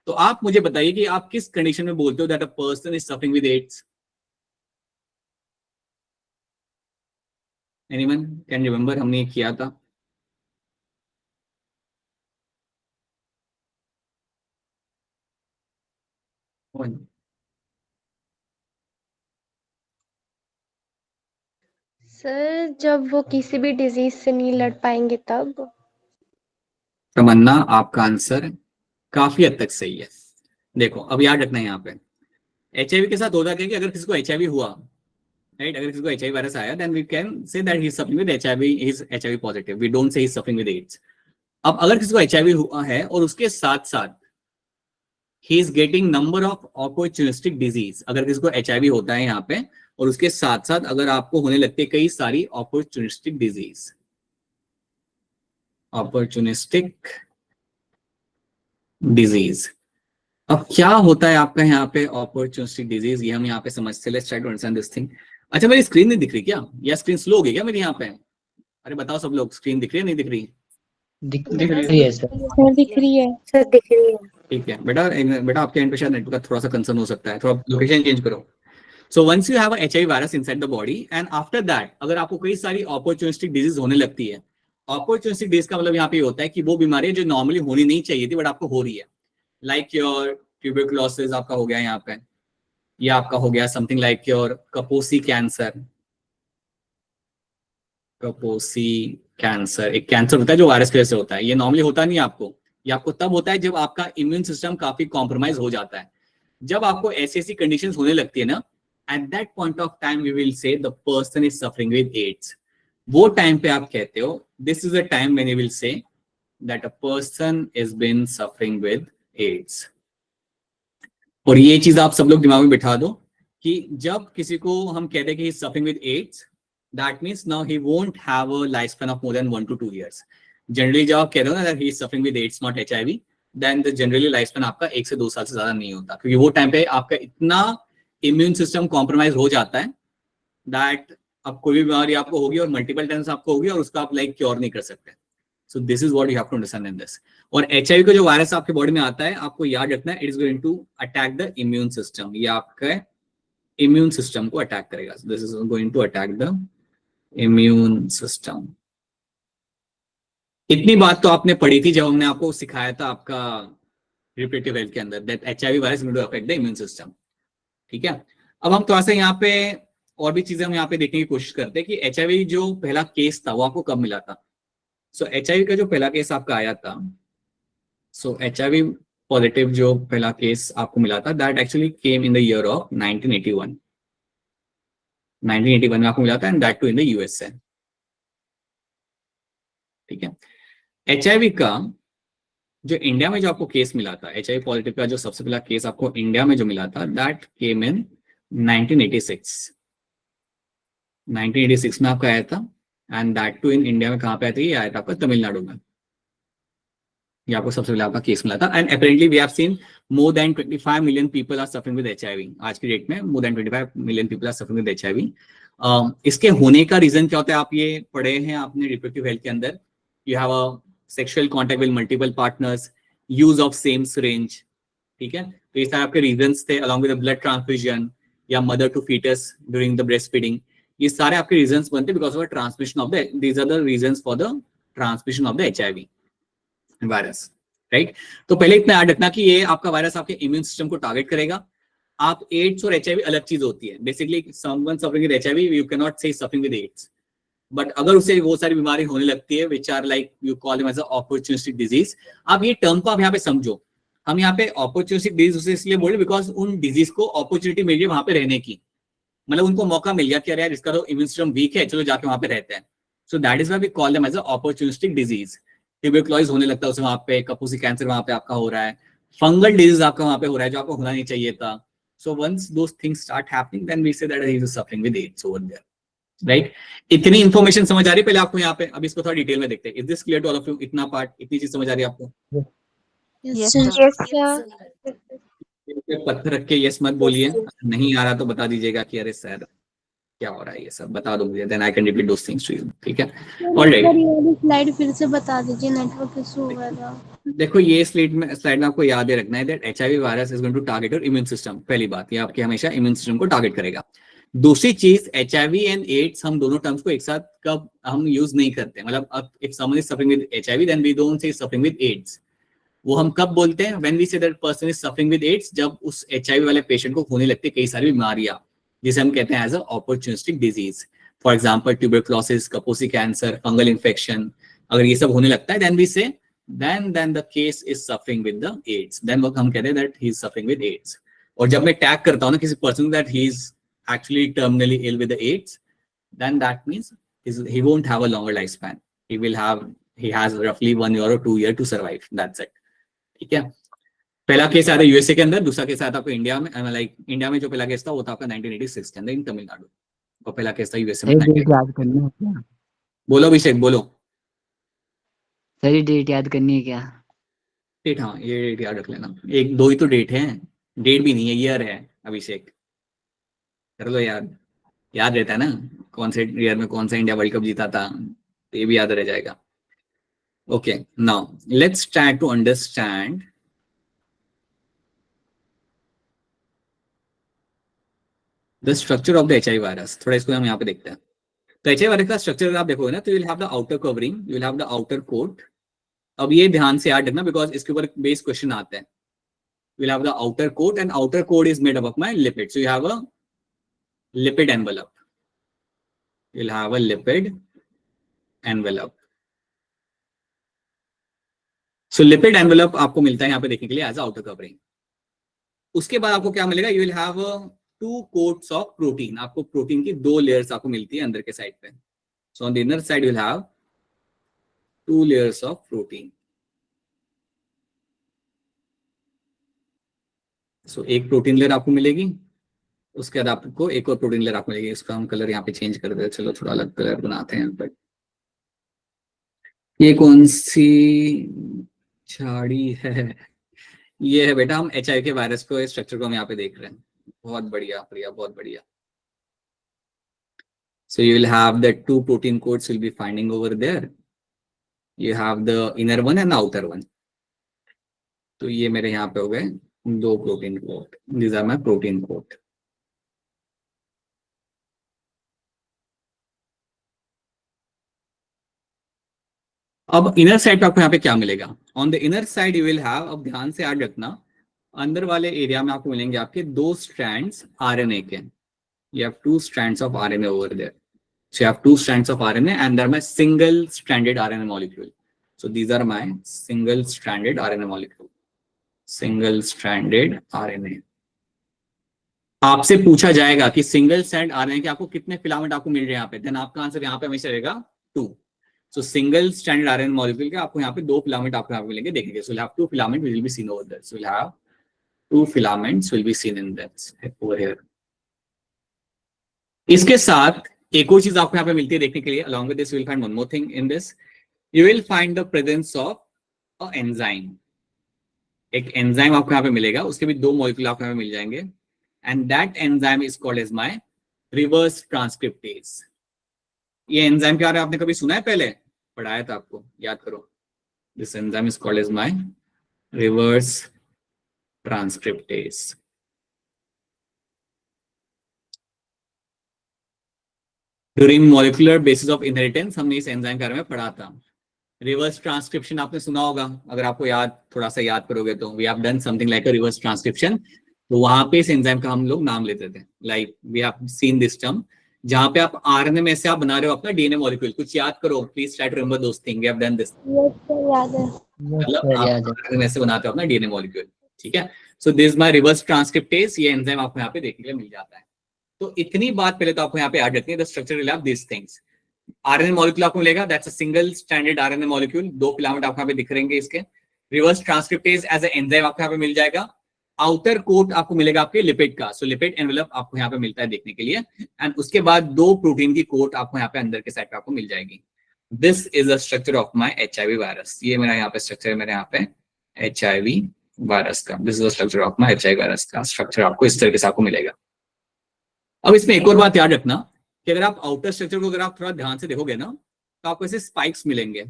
तो आप मुझे बताइए कि आप किस कंडीशन में बोलते हो that a person is suffering with AIDS? Anyone can remember? हमने ये किया था. सर जब वो किसी भी डिजीज से नहीं लड़ पाएंगे तब. तमन्ना, आपका आंसर काफी हद तक सही है. देखो अब याद रखना है यहाँ पे, HIV के साथ होता क्या कि अगर किसी को HIV हुआ, राइट, अगर किसी को HIV वायरस आया, then we can say that he is suffering with HIV, he is HIV positive. We don't say he is suffering with AIDS. अब अगर किसी को HIV हुआ है और उसके साथ साथ he is getting number of opportunistic disease, अगर किसी को HIV होता है यहाँ पे और उसके साथ साथ अगर आपको होने लगती है कई सारी अपॉर्चुनिस्टिक डिजीज, अपॉर्चुनिस्टिक डिजीज, अब क्या होता है आपका यहाँ पे अपॉर्चुनिस्टिक डिजीज, ये हम यहाँ पे समझते हैं। Let's try to understand this thing. अच्छा, मेरी स्क्रीन नहीं दिख रही क्या, या स्क्रीन स्लो हो गई क्या मेरी यहाँ पे? अरे बताओ सब लोग, स्क्रीन दिख रही है नहीं दिख रही? दिख रही है सर। सर दिख रही है। सर दिख रही है। ठीक है बेटा, बेटा आपके एंड पे शायद नेटवर्क का थोड़ा सा कंसर्न हो सकता है, थोड़ा लोकेशन चेंज करो। So once you have HIV virus inside the body and after that अगर आपको कई सारी अपॉर्चुनिस्टिक डिजीज होने लगती है। अपॉर्चुनिस्टिक डिजीज का मतलब यहाँ पे होता है कि वो बीमारी जो नॉर्मली होनी नहीं चाहिए थी बट आपको हो रही है। लाइक योर ट्यूबरकुलोसिस आपका हो गया यहाँ पे, या आपका हो गया something like your Kaposi cancer. Kaposi cancer एक कैंसर होता है जो वायरस की वजह से होता है। ये नॉर्मली होता नहीं है आपको, ये आपको तब होता है जब आपका इम्यून सिस्टम काफी कॉम्प्रोमाइज हो जाता है। जब आपको ऐसी कंडीशंस होने लगती है ना, at that point of time we will say the person is suffering with AIDS. वो टाइम पे आप कहते हो, this is the time when you will say that a person is been suffering with AIDS. और ये चीज आप सब लोग दिमाग में बिठा दो कि जब किसी को हम कहते हैं कि he is suffering with AIDS, that means now he won't have a life span of more than 1 to 2 years। Generally जब आप कहते हो ना that he is suffering with AIDS not HIV, then the generally life span आपका 1 से 2 साल से ज्यादा नहीं होता, क्योंकि वो टाइम पे आपका इतना इम्यून सिस्टम कॉम्प्रोमाइज हो जाता है दैट अब कोई भी बीमारी आपको होगी और मल्टीपल टाइम्स आपको होगी और उसका आप लाइक क्योर नहीं कर सकते। So this is what you have to understand in this. और HIV का जो वायरस आपके बॉडी में आता है, आपको याद रखना है, it is going to attack the immune system. ये आपका इम्यून सिस्टम को अटैक करेगा। This is going to attack the immune system. इतनी बात तो आपने पढ़ी थी जब हमने आपको सिखाया था आपका रिप्रोडक्टिव हेल्थ के अंदर, that HIV virus will affect the immune system. ठीक है, अब हम थोड़ा सा यहाँ पे और भी चीजें हम यहाँ पे देखने की कोशिश करते हैं कि HIV जो पहला केस था वो आपको कब मिला था। सो HIV का जो पहला केस आपका आया था, सो HIV पॉजिटिव जो पहला केस आपको मिला था, that actually came in the year of 1981। 1981 में आपको मिला था, and that too in the USA। ठीक है, HIV का जो इंडिया में जो आपको केस मिला था, HIV पॉजिटिव का जो सबसे पहला केस आपको इंडिया में जो मिला था, दैट केम इन 1986। 1986 में आपका आया था, and that too in India में कहाँ पे आया था? ये आया था आपका तमिलनाडु में। ये आपको सबसे पहले आपका केस मिला था, and apparently we have seen more than 25 million people are suffering with HIV। आज की डेट में more than 25 million people are suffering with HIV। इसके होने का रीजन क्या होता है? आप ये पढ़े हैं आपने रिप्रोडक्टिव हेल्थ के अंदर, you have a sexual contact with multiple partners, use of same syringe. ठीक है, तो ये सारे आपके रीजंस थे, अलॉन्ग विद ब्लड ट्रांसफ्यूजन या mother to foetus during the breast feeding. ये सारे आपके रीजंस बनते because of transmission of the, these are the reasons for the transmission of the HIV virus. Right, तो पहले इतना याद रखना कि ये आपका वायरस आपके इम्यून सिस्टम को टारगेट करेगा। आप एड्स और HIV अलग चीज होती है। Basically someone suffering with HIV, you can not say suffering with AIDS, but अगर उसे वो सारी बीमारी होने लगती है which are like you call them as a opportunistic disease. आप ये टर्म को आप यहाँ पे समझो, हम यहाँ पे अपॉर्चुनिस्टिक डिजीज उसे इसलिए बोले बिकॉज उन डिजीज को अपॉर्चुनिटी मिल गई वहां पे रहने की, मतलब उनको मौका मिल गया कि अरे यार इसका तो इम्यून सिस्टम वीक है, चलो जाके वहां पे रहते हैं। So that is why we call them as a opportunistic disease. Tuberculosis होने लगता है उसे वहां पे, कपूसी कैंसर वहां पे आपका हो रहा है, फंगल डिजीज आपका वहां पे हो रहा है जो आपको होना नहीं चाहिए था। So once those things start happening then we say that he is suffering with AIDS over there. Right, इतनी इंफॉर्मेशन समझ आ रही है पहले आपको यहाँ पे? अब इसको थोड़ा डिटेल में देखते हैं। Is this clear to all of you? इतना पार्ट, इतनी चीज समझ आ रही है आपको? Yes Yes, sir. पत्थर रख के यस मत बोलिए, नहीं आ रहा तो बता दीजिएगा कि अरे सर क्या हो रहा है, ये सब बता दो मुझे, then I can repeat those things to you. ठीक है, ऑलराइट। सर ये वाली स्लाइड फिर से बता दीजिए, नेटवर्क इशू हो गया था। देखो ये स्लाइड में आपको याद रखना है that HIV virus is going to target your immune system. पहली बात, ये आपके हमेशा इम्यून सिस्टम को टारगेट करेगा। दूसरी चीज, HIV एंड एड्स हम दोनों टर्म्स को एक साथ कब हम यूज नहीं करते, मतलब अब if someone is suffering with HIV then we don't say suffering with AIDS. वो हम कब बोलते हैं? When we say that person is suffering with AIDS, जब उस HIV वाले पेशेंट को होने लगती है कई सारी बीमारियां जिसे हम कहते हैं as a opportunistic disease. For example tuberculosis, Kaposi cancer, fungal infection, अगर ये सब होने लगता है then we say then the case is suffering with the AIDS, then वो हम कहते हैं that he is suffering with AIDS। और जब मैं टैग करता हूँ ना किसी person that he is actually terminally ill with the AIDS, then that means he won't have a longer lifespan, he has roughly 1 year or 2 year to survive, that's it। ठीक है, पहला केस आया था USA के अंदर, दूसरा case आया था आपको इंडिया में, लाइक इंडिया में जो पहला केस था वो था आपका 1986 के अंदर इन तमिलनाडु, और पहला केस था USA में। सही डेट याद करनी है क्या? बोलो अभिषेक बोलो। सही डेट याद करनी है क्या? डेट, हाँ ये डेट याद रख लेना, एक दो ही तो डेट है, डेट भी नहीं है, ईयर है। अभिषेक कर लो याद, याद रहता है ना कौन से ईयर में कौन सा इंडिया वर्ल्ड कप जीता था, तो ये भी याद रह जाएगा। Okay, now let's try to understand the structure of the HIV virus. थोड़ा इसको हम यहाँ पे देखते हैं। तो एचआईवी वायरस का स्ट्रक्चर अगर आप देखोगे ना, तो you will have the outer covering, you will have the outer coat. अब ये ध्यान से याद रखना बिकॉज इसके ऊपर बेस क्वेश्चन आते हैं। We'll have the outer coat, and outer coat is made up of my lipid. So you have a lipid envelope. You'll have a lipid envelope. So lipid envelope आपको मिलता है यहाँ पे देखने के लिए as a outer covering. उसके बाद आपको क्या मिलेगा? You will have two coats of protein. आपको प्रोटीन की दो लेयर्स आपको मिलती है अंदर के साइड पे. So on the inner side you will have two layers of protein. So एक प्रोटीन लेयर आपको मिलेगी, उसके बाद आपको एक और प्रोटीन लेयर आपको मिलेगी। इसका हम कलर यहाँ पे चेंज कर देते हैं, चलो थोड़ा अलग कलर बनाते हैं यहाँ पे। ये कौन सी झाड़ी है? ये है बेटा, हम एचआईवी के वायरस को स्ट्रक्चर को हम यहाँ पे देख रहे हैं। बहुत बढ़िया प्रिया, बहुत बढ़िया। So you will have the two protein coats will be finding over there. You have the inner one and the outer one. तो ये मेरे यहाँ पे हो गए दो protein coat. These are my protein coat. अब इनर साइड पे आपको यहाँ पे क्या मिलेगा? On the inner side you will have, अब ध्यान से याद रखना, अंदर वाले एरिया में आपको मिलेंगे आपके दो स्ट्रैंड्स आरएनए के। You have two strands of RNA over there. So you have two strands of RNA and they're my single-stranded RNA molecule. So these are my single-stranded RNA molecule. Single-stranded RNA. आपसे पूछा जाएगा कि single strand RNA के आपको कितने filament आपको मिल रहे हैं यहाँ पे, देन आपका आंसर यहाँ पे हमेशा रहेगा 2. So single stranded RNA molecule के आपको यहाँ पे दो फिलामेंट आपको यहाँ पे मिलेंगे, देखेंगे। So we'll have two filament will be seen over there. So we'll have two filaments will be seen in that over here. इसके साथ एक और चीज आपको यहाँ पे मिलती है देखने के लिए। Along with this, you will find one more thing in this. You will find the presence of a enzyme. एक एंजाइम आपको यहाँ पे मिलेगा, उसके भी दो मॉलिक्यूल आपको यहाँ पे मिल जाएंगे, and that enzyme is called as my reverse transcriptase. ये एंजाइम क्या है, आपने कभी सुना है? पहले पढ़ाया था आपको, याद करो। This enzyme is called as my reverse transcriptase. During molecular basis of inheritance हमने इस एंजाइम के बारे में पढ़ा था। रिवर्स ट्रांसक्रिप्शन आपने सुना होगा, अगर आपको याद, थोड़ा सा याद करोगे तो we have done something like a reverse transcription. तो वहां पे इस एंजाइम का हम लोग नाम लेते थे, like we have seen this term, जहां पे आप आरएनए में से आप बना रहे हो अपना डीएनए मॉलिक्यूल। कुछ याद करो please, try to remember those thing, we have done this. याद है। मतलब आप आरएनए में से बनाते हो अपना डीएनए मॉलिक्यूल, ठीक है। So this my reverse transcriptase, ये एंजाइम आपको यहाँ पे देखने के लिए मिल जाता है। तो इतनी बात पहले तो आपको यहाँ पे याद रखनी है, the structure will have this things. RNA molecule आपको मिलेगा, that's a single stranded RNA molecule, दो फिलामेंट आपको यहाँ पे दिख रहेंगे इसके। Reverse transcriptase as a enzyme आपको यहाँ पे मिल जाएगा। आउटर कोट आपको मिलेगा आपके लिपिड का, सो लिपिड एनवेलप आपको यहाँ पे मिलता है देखने के लिए। एंड उसके बाद दो प्रोटीन की कोट आपको यहाँ पे अंदर के साइड पे आपको मिल जाएगी। This is the structure of my HIV virus. ये मेरा यहाँ पे स्ट्रक्चर है, मेरे यहाँ पे एचआईवी वायरस का। This is the structure of my HIV virus का। स्ट्रक्चर आपको इस तरीके से आपको मिलेगा। अब इसमें एक और बात याद रखना कि अगर आप आउटर स्ट्रक्चर को अगर आप थोड़ा ध्यान से देखोगे ना, तो आपको ऐसे स्पाइक्स मिलेंगे।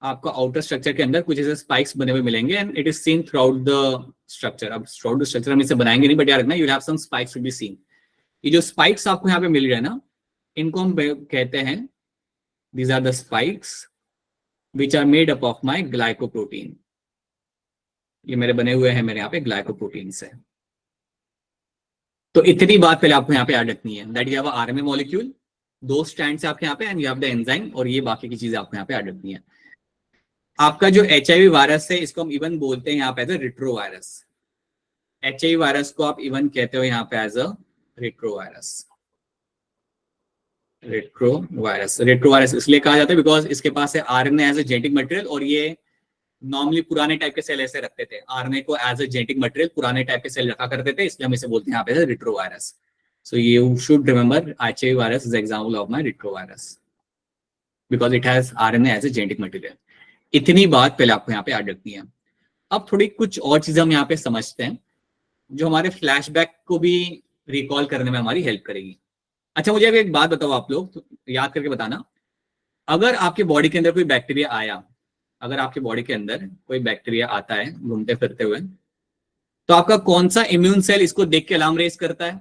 आपको आउटर स्ट्रक्चर के अंदर कुछ ऐसे स्पाइक्स बने हुए मिलेंगे, and it is seen throughout the structure. अब थ्रू आउट द स्ट्रक्चर हम इसे बनाएंगे नहीं, बट याद रखना you have some spikes will be seen. ये जो स्पाइक्स आपको यहाँ पे मिल रहे हैं ना, इनको हम कहते हैं, these are the spikes which are made up of my glycoprotein. ये मेरे बने हुए हैं मेरे यहाँ पे ग्लाइकोप्रोटीन से। तो इतनी बात पहले आपको यहाँ पे याद रखनी है, that you have RNA molecule, दो स्ट्रैंड्स से आपके यहाँ पे, and you have the enzyme, और ये बाकी की चीजें आपको यहाँ पे याद रखनी है। आपका जो एचआईवी वायरस है, इसको हम इवन बोलते हैं यहाँ पे as a retrovirus. HIV virus को आप इवन कहते हो यहाँ पे as a retrovirus. Retrovirus, retrovirus इसलिए कहा जाता है बिकॉज इसके पास है RNA as a genetic material, और ये नॉर्मली पुराने टाइप के सेल ऐसे रखते थे, आरएनए को एज अ जेनेटिक मटेरियल पुराने टाइप के सेल रखा करते थे, इसलिए हम इसे बोलते हैं यहाँ पे retrovirus. So you should remember HIV virus is example of my retrovirus because it has RNA as a genetic material. इतनी बात पहले आपको यहाँ पे याद रखनी है। अब थोड़ी कुछ और चीजें हम यहाँ पे समझते हैं जो हमारे फ्लैशबैक को भी रिकॉल करने में हमारी हेल्प करेगी। अच्छा, मुझे अभी एक बात बताओ आप लोग, तो याद करके बताना, अगर आपके बॉडी के अंदर कोई बैक्टीरिया आया, अगर आपके बॉडी के अंदर कोई बैक्टीरिया आता है घूमते फिरते हुए, तो आपका कौन सा इम्यून सेल इसको देख के अलार्म रेज करता है?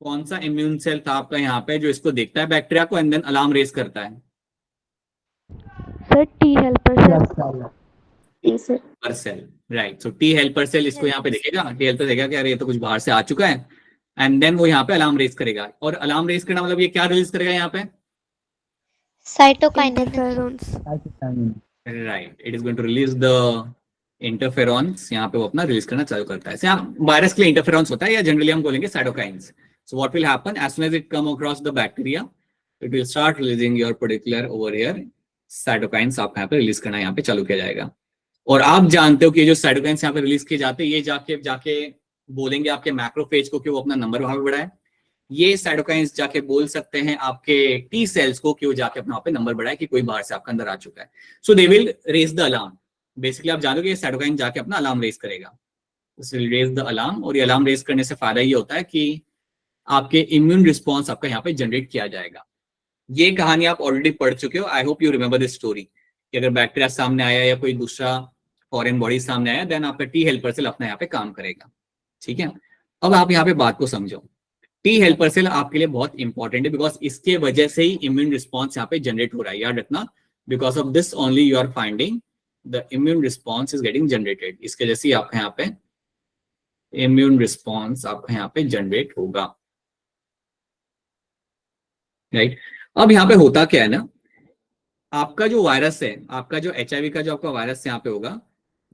कौन सा इम्यून सेल था आपका यहाँ पे जो इसको देखता है बैक्टीरिया को एंड देन अलार्म रेज करता है? Sir T helper helper cell, right. So T helper cell इसको यहाँ पे देखेगा, टी हेल्पर देखेगा कि अरे ये तो कुछ बाहर से आ चुका है, एंड देन वो यहाँ पे अलार्म रेज करेगा। और अलार्म रेज करना मतलब ये क्या रिलीज करेगा यहाँ पे? Cytokinesis. cytokinin. Right, it is going to release the interferons, यहाँ पे वो अपना रिलीज करना चालू करता है। यहाँ वायरस के लिए इंटरफेरॉन्स होता है, या जनरली हम बोलेंगे cytokines. So what will happen as soon as it come across the bacteria, it will start releasing your particular over here cytokines, आपको यहाँ पे रिलीज करना यहाँ पे चालू किया जाएगा। और आप जानते हो कि ये जो साइटोकाइन्स यहाँ पे रिलीज किए जाते हैं, ये जाके बोलेंगे आपके मैक्रोफेज को कि वो अपना नंबर वहां पे बढ़ाए। ये साइटोकाइन्स जाके बोल सकते हैं आपके टी सेल्स को कि वो जाके अपना वहां पे नंबर बढ़ाए कि कोई बाहर से आपका अंदर आ चुका है। So they will raise the alarm. Basically आप जानोगे ये साइटोकाइन जाके अपना अलार्म रेज करेगा, रेज द अलार्म। और ये अलार्म रेज करने से फायदा ये होता है कि आपके इम्यून रिस्पॉन्स आपका यहाँ पे जनरेट किया जाएगा। ये कहानी आप ऑलरेडी पढ़ चुके हो, I hope you remember this story, कि अगर बैक्टीरिया सामने आया या कोई दूसरा फॉरेन बॉडी सामने आया, देन आपका टी हेल्पर सेल अपना यहाँ पे काम करेगा। ठीक है, अब आप यहाँ पे बात को समझो। टी हेल्पर सेल आपके लिए बहुत इंपॉर्टेंट है, बिकॉज इसके वजह से ही इम्यून रिस्पॉन्स यहाँ पे जनरेट हो रहा है, याद रखना। Because of this only you are finding the immune response is getting generated. इसके वजह से आपका यहाँ पे इम्यून रिस्पॉन्स आपका यहाँ पे जनरेट होगा, राइट। अब यहाँ पे होता क्या है ना, आपका जो वायरस है, आपका जो HIV का जो आपका वायरस यहाँ पे होगा,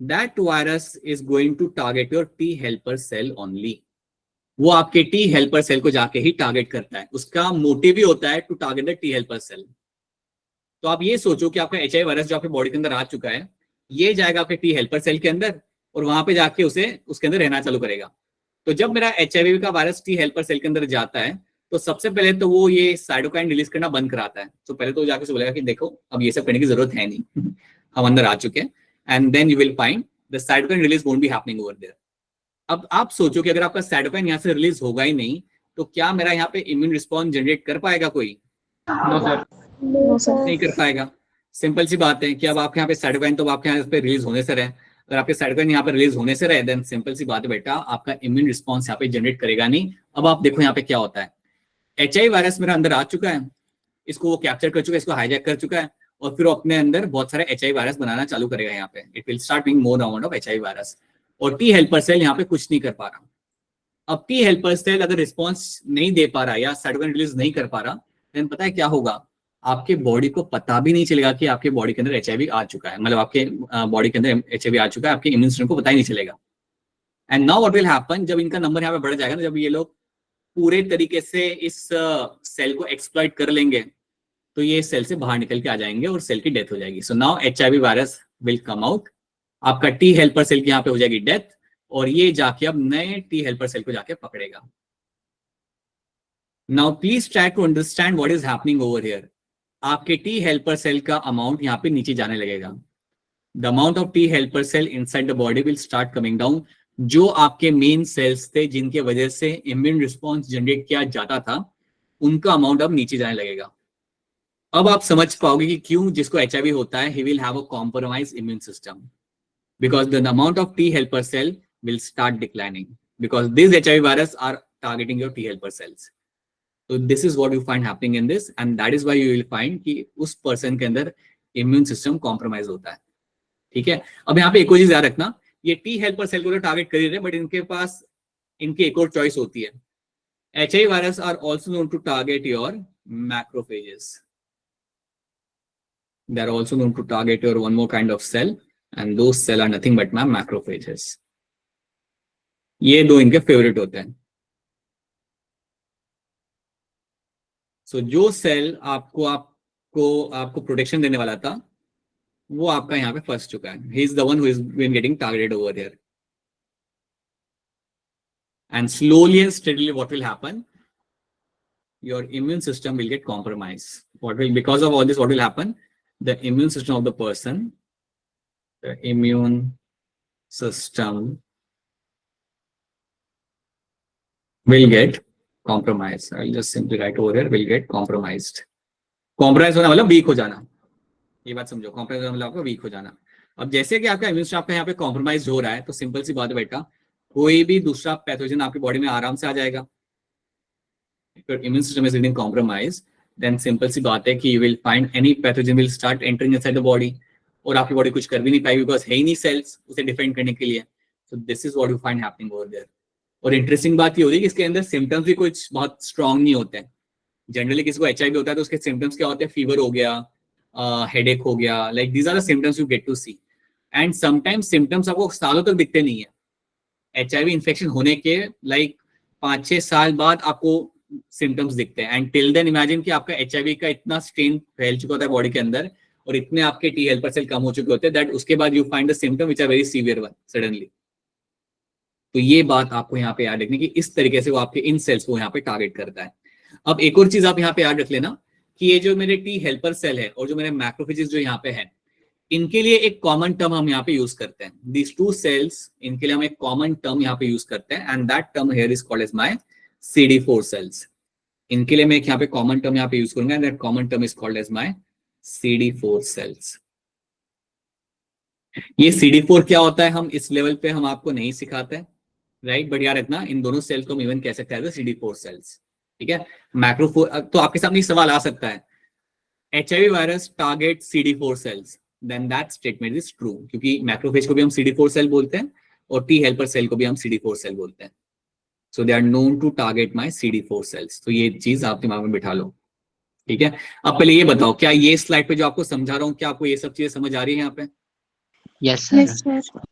that virus is going to target your T helper cell only. वो आपके टी हेल्पर सेल को जाके ही टारगेट करता है, उसका मोटिव ही होता है to target the T helper cell. तो आप ये सोचो कि आपका HIV वायरस जो आपके बॉडी के अंदर आ चुका है, ये जाएगा आपके टी हेल्पर सेल के अंदर और वहां पे जाके उसे उसके अंदर रहना चालू करेगा। तो जब मेरा HIV का वायरस टी हेल्पर सेल के अंदर जाता है, तो सबसे पहले तो वो ये साइटोकाइन रिलीज करना बंद कराता है। तो पहले तो जाके बोलेगा कि देखो अब ये सब करने की जरूरत है नहीं, हम अंदर आ चुके हैं, and then you will find the cytokine release won't be happening over there. अब आप सोचो कि अगर आपका साइटोकाइन यहाँ से रिलीज होगा ही नहीं, तो क्या मेरा यहाँ पे इम्यून रिस्पॉन्स जनरेट कर पाएगा कोई? No sir. नहीं कर पाएगा। सिंपल सी बात है कि अब आपके यहाँ पे साइटोकाइन तो आपके यहाँ पे रिलीज होने से रहे, अगर आपके साइटोकाइन यहाँ पे रिलीज होने से रहे, देन सिंपल सी बात है बेटा, आपका इम्यून रिस्पॉन्स यहाँ पे जनरेट करेगा नहीं। अब आप देखो यहाँ पे क्या होता है, HIV वायरस मेरा अंदर आ चुका है, इसको वो कैप्चर कर चुका है, इसको हाईजैक कर चुका है, और फिर अपने अंदर बहुत सारे HIV वायरस बनाना चालू करेगा। यहाँ पे it will start being more amount of HIV virus, और टी हेल्पर सेल यहाँ पे कुछ नहीं कर पा रहा। अब टी हेल्पर सेल अगर रिस्पॉन्स नहीं दे पा रहा या साइटोकाइन रिलीज नहीं कर पा रहा, देन पता है क्या होगा, आपके बॉडी को पता भी नहीं चलेगा कि आपके बॉडी के अंदर HIV आ चुका है, मतलब आपके बॉडी के अंदर HIV आ चुका है, आपके इम्यून सिस्टम को पता ही नहीं चलेगा। And now what will happen, जब इनका नंबर यहाँ पे बढ़ जाएगा ना, जब ये लोग पूरे तरीके से इस सेल को एक्सप्लॉइट कर लेंगे, तो ये सेल से बाहर निकल के आ जाएंगे और सेल की डेथ हो जाएगी। So now HIV virus will come out, आपका टी हेल्पर सेल की यहाँ पे हो जाएगी डेथ, और ये जाके अब नए टी हेल्पर सेल को जाके पकड़ेगा। Now please try to understand what is happening over here. आपके टी हेल्पर सेल का अमाउंट यहाँ पे नीचे जाने लगेगा। The amount of T helper cell inside the body will start coming down. जो आपके मेन सेल्स थे जिनके वजह से इम्यून रिस्पॉन्स जनरेट किया जाता था, उनका अमाउंट अब नीचे जाने लगेगा। अब आप समझ पाओगे कि क्यों जिसको HIV होता है, he will have a compromised immune system because the amount of T helper cell will start declining because these HIV virus are targeting your T helper cells. So this is what you find happening in this, and that is why you will find कि उस person के अंदर immune system compromise होता है। ठीक है, अब यहाँ पे एक और चीज याद रखना, ये टी हेल्पर सेल को तो टारगेट कर ही रहे, बट इनके पास इनकी एक और चॉइस होती है। HIV virus are also known to target your macrophages. They are also known to target your one more kind of cell, and those cell are nothing but macrophages. ये दो इनके फेवरेट होते हैं। सो जो सेल आपको protection देने वाला था, वो आपका यहाँ पे फंस चुका है। He is the one who is been getting targeted over here. And slowly and steadily what will happen? Your immune system will get compromised. what will, because of all this, what will happen? The immune system of the person, the immune system will get compromised. I'll just simply write over here, will get compromised. Compromise होना मतलब weak हो जाना, ये बात समझो. Compromise होना मतलब आपका weak हो जाना. अब जैसे कि आपका इम्यून सिस्टम आपका यहाँ पे कॉम्प्रोमाइज हो रहा है, तो सिंपल सी बात है बेटा, कोई भी दूसरा पैथोजन आपकी बॉडी में आराम से आ जाएगा. Immune system is getting compromise, then simple सी बात है कि you will find any pathogen will start entering inside the body, और आपकी बॉडी कुछ कर भी नहीं पाएगी बिकॉज है ही नहीं सेल्स उसे डिफेंड करने के लिए. So this is what you find happening over there. और इंटरेस्टिंग बात ये होती है कि इसके अंदर सिम्टम्स भी कुछ बहुत स्ट्रांग नहीं होते हैं. जनरली किसी को HIV होता है तो उसके सिम्टम्स क्या होते हैं? फीवर हो गया, हेडेक हो गया, like these are the symptoms you get to see. And sometimes symptoms आपको सालों तक दिखते नहीं है. HIV इन्फेक्शन होने के लाइक 5-6 साल बाद आपको सिम्टम्स दिखते हैं. एंड टिल देन इमेजिन कि आपका HIV का इतना स्ट्रेन फैल चुका होता है बॉडी के अंदर, और इतने आपके T हेल्पर सेल कम हो चुके होते हैं दैट उसके बाद you find the symptom which are very severe one suddenly. तो ये बात आपको यहाँ पे याद रखनी कि इस तरीके से वो आपके इन सेल्स को यहाँ पे टारगेट करता है. अब एक और चीज आप यहाँ पे याद रख लेना कि ये जो मेरे T हेल्पर सेल है और जो मेरे मैक्रोफेजेस जो यहाँ पे है, इनके लिए एक कॉमन टर्म हम यहाँ पे यूज करते हैं. दीज टू सेल्स, इनके लिए हम एक कॉमन टर्म यहाँ पे यूज करते हैं, and that term here is called as my CD4 cells. इनके लिए मैं एक यहाँ पे कॉमन टर्म यहाँ पे यूज करूंगा, and that common term is called as my CD4 cells. ये CD4 क्या होता है हम इस लेवल पे हम आपको नहीं सिखाते हैं, राइट? बट यार इतना इन दोनों सेल्स को हम इवन कह सकते हैं CD4 सेल्स. ठीक है, मैक्रोफोर. तो आपके सामने सवाल आ सकता है, HIV virus target CD4 cells, then that statement is true, क्योंकि मैक्रोफेज को भी हम CD4 सेल बोलते हैं और T हेल्पर सेल को भी हम CD4 सेल बोलते हैं. So they are known to target my CD4 cells. तो ये चीज आप दिमाग में बिठा लो. ठीक है, अब पहले ये बताओ, क्या ये स्लाइड पे जो आपको समझा रहा हूँ, क्या आपको ये सब चीजें समझ आ रही है यहाँ पे? Yes, sir. Yes, sir.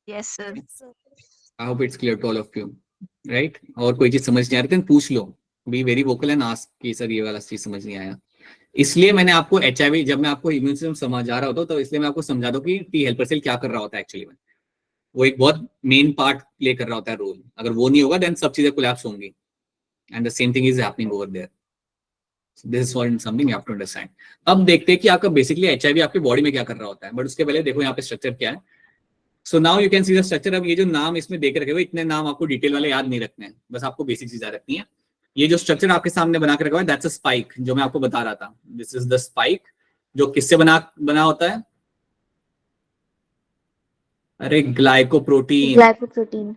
Yes, sir. I hope it's clear to all of you, right? और कोई चीज समझ नहीं आ रही तो पूछ लो, be very vocal and ask कि सर ये वाला चीज समझ नहीं आया. इसलिए मैंने आपको HIV, जब मैं आपको इम्यून सिस्टम समझा रहा होता हूँ तो इसलिए मैं आपको समझा दूं कि T हेल्पर सेल क्या कर रहा होता है एक्चुअली में. वो एक बहुत मेन पार्ट प्ले कर रहा होता है, रोल. अगर वो नहीं होगा देन सब चीजें कोलैप्स होंगी, and the same thing is happening over there. This is what something you have to understand. अब देखते हैं कि आपका बेसिकली HIV आपकी बॉडी में क्या कर रहा होता है, बट उसके पहले देखो यहाँ पे स्ट्रक्चर क्या है. So now you can see the structure. अब ये जो नाम इसमें देख रखे हो, इतने नाम आपको डिटेल वाले याद नहीं रखने हैं, बस आपको बेसिक चीज याद रखनी है. ये जो स्ट्रक्चर आपके सामने बना के रखा है, दैट्स अ स्पाइक, जो मैं आपको बता रहा था. दिस इज द स्पाइक, जो किससे बना होता है? अरे ग्लाइकोप्रोटीन. ग्लाइकोप्रोटीन.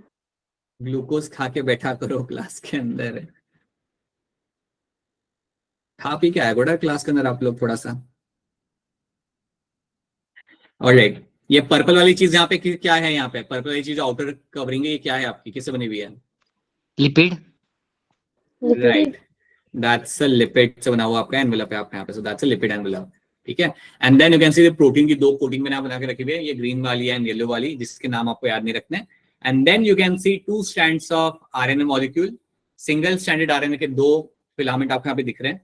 ग्लूकोज खा के बैठा करो क्लास के अंदर. खा पी के आया गोड़ा क्लास के अंदर आप लोग थोड़ा सा. ऑलराइट, ये पर्पल वाली चीज यहाँ पे क्या है? यहाँ पे पर्पल वाली चीज आउटर कवरिंग है, ये क्या है आपकी, किससे बनी हुई है? Lipid. Right, that's a lipid से बना हुआ आपका एनवेलप है आपका यहाँ पे. So that's a lipid envelope. ठीक है, and then you can see the protein की दो कोटिंग मैंने बना के रखी हुई है, ये ग्रीन वाली एंड येलो वाली, जिसके नाम आपको याद नहीं रखने. And then you can see 2 strands of RNA molecule, single stranded RNA के 2 फिलामेंट आपको यहाँ पे दिख रहे हैं.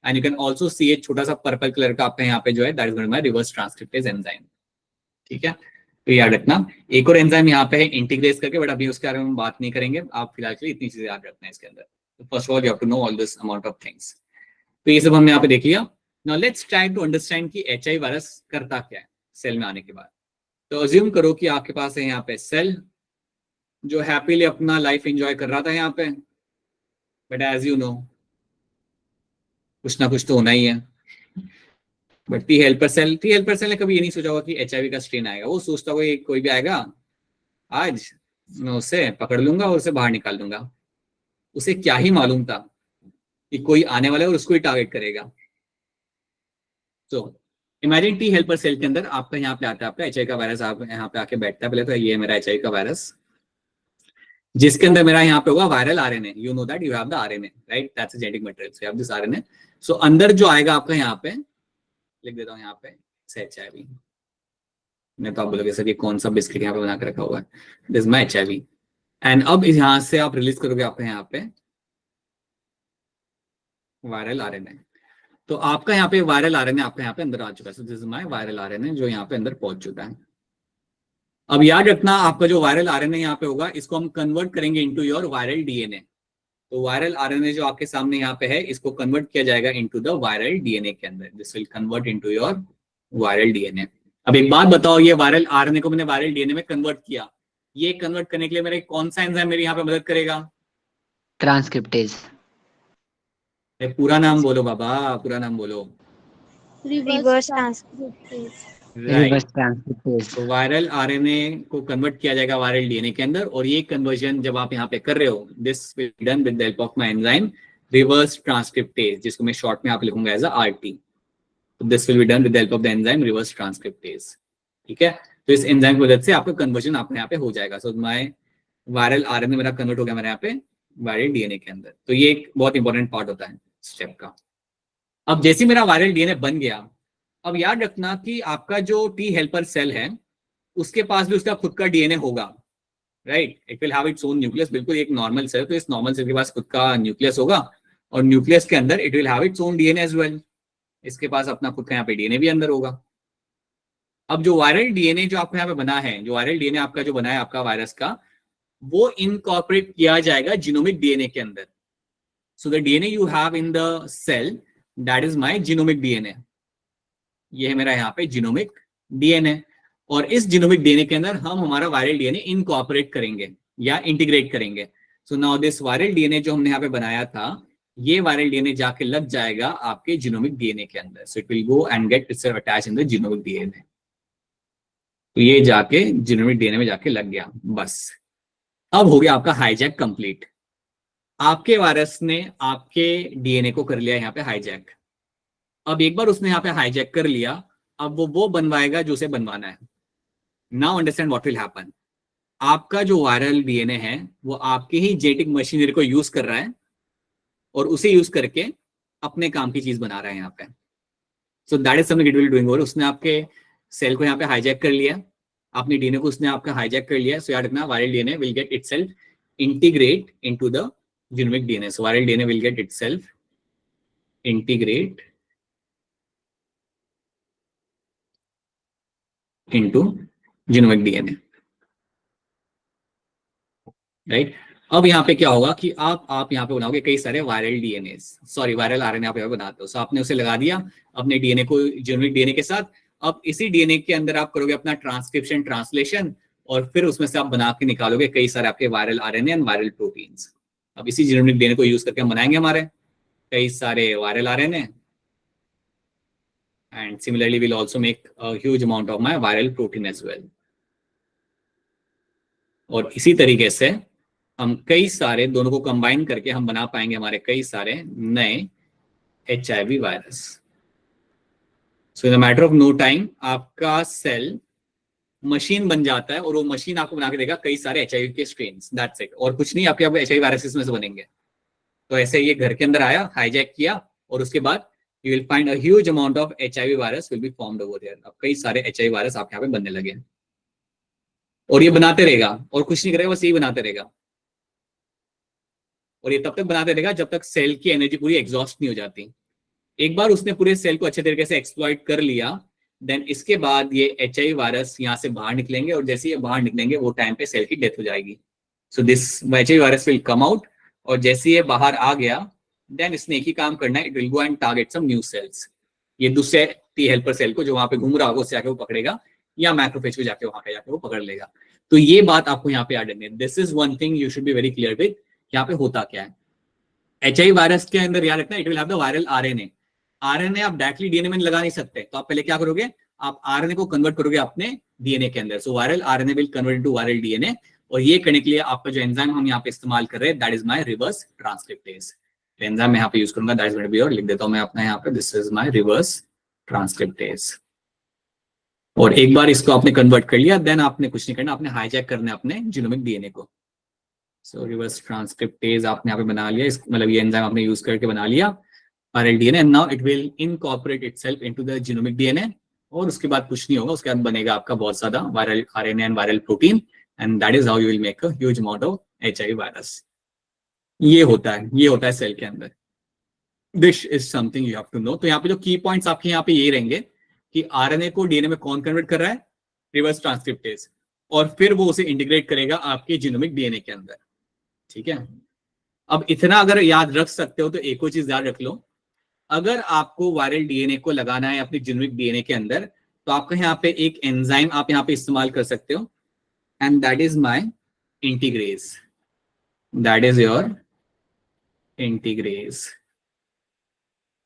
And you can also see एक छोटा सा पर्पल कलर का आपका यहाँ पे जो है, that is going by reverse transcriptase enzyme. ठीक है, तो याद रखना. एक और एंजाइम यहाँ पे है इंटीग्रेज करके, बट अभी उसके बारे में बात नहीं करेंगे. आप फिलहाल के लिए इतनी चीजें याद रखना है इसके अंदर. First of all you have to know all this amount of things. तो ये सब हमने यहाँ पे देख लिया. Now let's try to understand कि HIV वायरस करता क्या है सेल में आने के बाद. तो अज्यूम करो कि आपके पास है यहाँ पे सेल जो हैप्पीली अपना लाइफ एंजॉय कर रहा था यहाँ पे, बट एज यू नो कुछ ना कुछ तो होना ही है. बट T हेल्पर सेल ने कभी ये नहीं सोचा होगा कि HIV का स्ट्रेन आएगा. वो सोचता होगा कोई भी आएगा आज मैं उसे पकड़ लूंगा और उसे बाहर निकाल दूंगा. उसे क्या ही मालूम था कि कोई आने वाला है और उसको ही टारगेट करेगा. तो इमेजिन T हेल्पर सेल के अंदर आपका यहाँ पे आता है आपका HIV का वायरस, आप यहाँ पे आके बैठता है. पहले तो ये है मेरा HIV का वायरस, जिसके अंदर मेरा यहाँ पे होगा viral RNA. You know that you have the RNA, right? That's a genetic material, so you have this RNA. सो अंदर जो आएगा आपका यहाँ पे, लिख देता हूँ यहाँ पे HIV. मैं तो आप बोलोगे सर ये कौन सा बिस्किट यहाँ पे बना के रखा हुआ है? This my HIV. एंड अब यहाँ से आप रिलीज करोगे आपका यहाँ पे वायरल RNA. तो आपका यहाँ पे वायरल RNA आपका यहाँ पे अंदर आ चुका है. सो this is my viral RNA जो यहाँ पे अंदर पहुंच चुका है. अब याद रखना आपका जो वायरल RNA यहाँ पे होगा, इसको हम कन्वर्ट करेंगे इनटू योर वायरल DNA. तो वायरल आरएनए जो आपके सामने यहाँ पे है, इसको कन्वर्ट किया जाएगा इनटू द वायरल डीएनए के अंदर. This will convert into your viral DNA. अब एक बात बताओ, ये वायरल आरएनए को मैंने वायरल डीएनए में कन्वर्ट किया, ये कन्वर्ट करने के लिए मेरा कौन सा एंजाइम मेरी यहाँ पे मदद करेगा? ट्रांसक्रिप्टेज. पूरा नाम बोलो बाबा, पूरा नाम बोलो. Reverse transcriptase. Reverse transcriptase. तो वायरल आरएनए को कन्वर्ट किया जाएगा वायरल डीएनए के अंदर, और ये कन्वर्जन जब आप यहाँ पे कर रहे हो, this will be done with the help of my enzyme reverse transcriptase, जिसको मैं शॉर्ट में आप लिखूंगा एज आरटी. तो this will be done with the help of the enzyme reverse transcriptase. ठीक है, तो इस एंजाइम की मदद से आपका कन्वर्जन आपके यहाँ पे हो जाएगा. सो माय वायरल आरएनए मेरा कन्वर्ट हो गया मेरे यहाँ पे वायरल डीएनए के अंदर. तो ये एक बहुत इंपॉर्टेंट पार्ट होता है स्टेप का. अब जैसे मेरा वायरल डीएनए बन गया, अब याद रखना कि आपका जो टी हेल्पर सेल है, उसके पास भी उसका खुद का डीएनए होगा, right? It will have its own nucleus. बिल्कुल एक नॉर्मल सेल, तो इस नॉर्मल सेल के पास खुद का न्यूक्लियस होगा, और न्यूक्लियस के अंदर it will have its own DNA as well. इसके पास अपना खुद का यहाँ पे डीएनए भी अंदर होगा. अब जो वायरल डीएनए जो आपको यहाँ पे बना है, जो वायरल डीएनए आपका जो बना है आपका वायरस का, वो इनकॉर्पोरेट किया जाएगा जीनोमिक डीएनए के अंदर. So the DNA you have in the cell, that is my genomic DNA. ये है मेरा यहाँ पे जीनोमिक डीएनए, और इस जीनोमिक डीएनए के अंदर हम हमारा वायरल डीएनए इनकॉर्पोरेट करेंगे या इंटीग्रेट करेंगे. So now this viral DNA जो हमने यहाँ पे बनाया था, ये वायरल डीएनए जाके लग जाएगा आपके जीनोमिक डीएनए के अंदर. So it will go and get itself attach in the genomic DNA. तो ये जाके जीनोमिक डीएनए में जाके लग गया. बस अब हो गया आपका हाईजैक कंप्लीट. आपके वायरस ने आपके डीएनए को कर लिया यहाँ पे हाईजैक. अब एक बार उसने यहाँ पे हाईजैक कर लिया, अब वो बनवाएगा जो उसे बनवाना है. Now understand what will happen. आपका जो वायरल डीएनए है वो आपके ही जेनेटिक मशीनरी को यूज कर रहा है, और उसे यूज करके अपने काम की चीज बना रहा है यहाँ पे. So that is something it will doing. और उसने आपके सेल को यहाँ पे हाईजैक कर लिया, अपने डीएनए को उसने आपका हाईजैक कर लिया. सो याद रखना, viral DNA will get itself integrate into the genomic DNA. So viral DNA will get itself integrate into genomic DNA, right? अब यहाँ पे क्या होगा कि आप यहाँ पे बनाओगे कई सारे viral DNA, sorry viral RNA आप यहाँ पे बनाते हो. सो आपने उसे लगा दिया अपने डीएनए को जीनोमिक डीएनए के साथ. अब इसी डीएनए के अंदर आप करोगे अपना ट्रांसक्रिप्शन ट्रांसलेशन, और फिर उसमें से आप बना के निकालोगे कई सारे आपके viral RNA and viral proteins. अब इसी जीनोमिक डीएनए को यूज करके हम बनाएंगे हमारे कई सारे viral RNA, and similarly we'll also make a huge amount of my viral protein as well. और इसी तरीके से हम कई सारे दोनों को कंबाइन करके हम बना पाएंगे हमारे कई सारे नए HIV virus. So in a matter of no time आपका सेल मशीन बन जाता है, और वो मशीन आपको बना के देगा कई सारे HIV के स्ट्रेन्स. That's it. और कुछ नहीं, आपके HIV वायरसेस में से बनेंगे. तो ऐसे ये घर के अंदर आया, हाईजैक किया, और उसके बाद you will find a huge amount of HIV virus will be formed over there. अब कई सारे HIV वायरस आपके यहाँ पे बनने लगे हैं, और ये बनाते रहेगा और कुछ नहीं करेगा, बस यही बनाते रहेगा. और ये तब तक बनाते रहेगा जब तक सेल की एनर्जी पूरी एग्जॉस्ट नहीं हो जाती. एक बार उसने पूरे सेल को अच्छे तरीके से एक्सप्लॉइट कर लिया, देन इसके बाद ये HIV वायरस यहाँ से बाहर निकलेंगे, और जैसे ये बाहर निकलेंगे वो टाइम पे सेल की डेथ हो जाएगी. So this HIV virus will come out, और जैसे ये बाहर आ गया, देन इसने एक ही काम करना है, it will go and target some new cells. ये दूसरे टी हेल्पर सेल को जो वहां पे घूम रहा होगा उससे जाके वो पकड़ेगा, या मैक्रोफेज को जाके वहां पे जाके वो पकड़ लेगा. तो ये बात आपको यहाँ पे याद रखनी है. This is one thing you should be very clear with. यहाँ पे होता क्या है HIV वायरस के अंदर, याद रखना, it will have the viral RNA. RNA आप डायरेक्टली डीएनए में लगा नहीं सकते, तो आप पहले क्या करोगे, आप आरएनए को कन्वर्ट करोगे अपने डीएनए के अंदर. So viral RNA will convert into viral DNA, और ये करने के लिए आपका जो एंजाइम हम यहाँ पे इस्तेमाल कर रहे हैं, that is my reverse transcriptase. Enzyme मैं यहाँ पे यूज करूंगा, that is going to be, और लिख देता हूं मैं अपना यहाँ पे, this is my reverse transcriptase. और एक बार इसको आपने कन्वर्ट कर लिया, देन आपने कुछ नहीं करना, आपने हाईजैक करना है अपने जीनोमिक डीएनए को. सो रिवर्स ट्रांसक्रिप्टेज आपने यहाँ पे बना लिया, मतलब ये एंजाइम आपने यूज करके बना लिया viral DNA, and now it will incorporate itself into the genomic DNA. और उसके बाद कुछ नहीं होगा, उसके बाद बनेगा आपका बहुत ज्यादा viral RNA and viral protein, and that is how you will make a huge amount of HIV virus. ये होता है सेल के अंदर. This is something you have to know. तो यहाँ पे जो की पॉइंट्स आपके यहाँ पे ये रहेंगे कि आरएनए को डीएनए में कौन कन्वर्ट कर रहा है, रिवर्स ट्रांसक्रिप्टेज, और फिर वो उसे इंटीग्रेट करेगा आपके जीनोमिक डीएनए के अंदर. ठीक है, अब इतना अगर याद रख सकते हो तो एक और चीज याद रख लो, अगर आपको वायरल डीएनए को लगाना है अपनी जेनेटिक डीएनए के अंदर, तो आपका यहाँ पे एक एंजाइम आप यहाँ पे इस्तेमाल कर सकते हो, and that is my integrase, that is your integrase.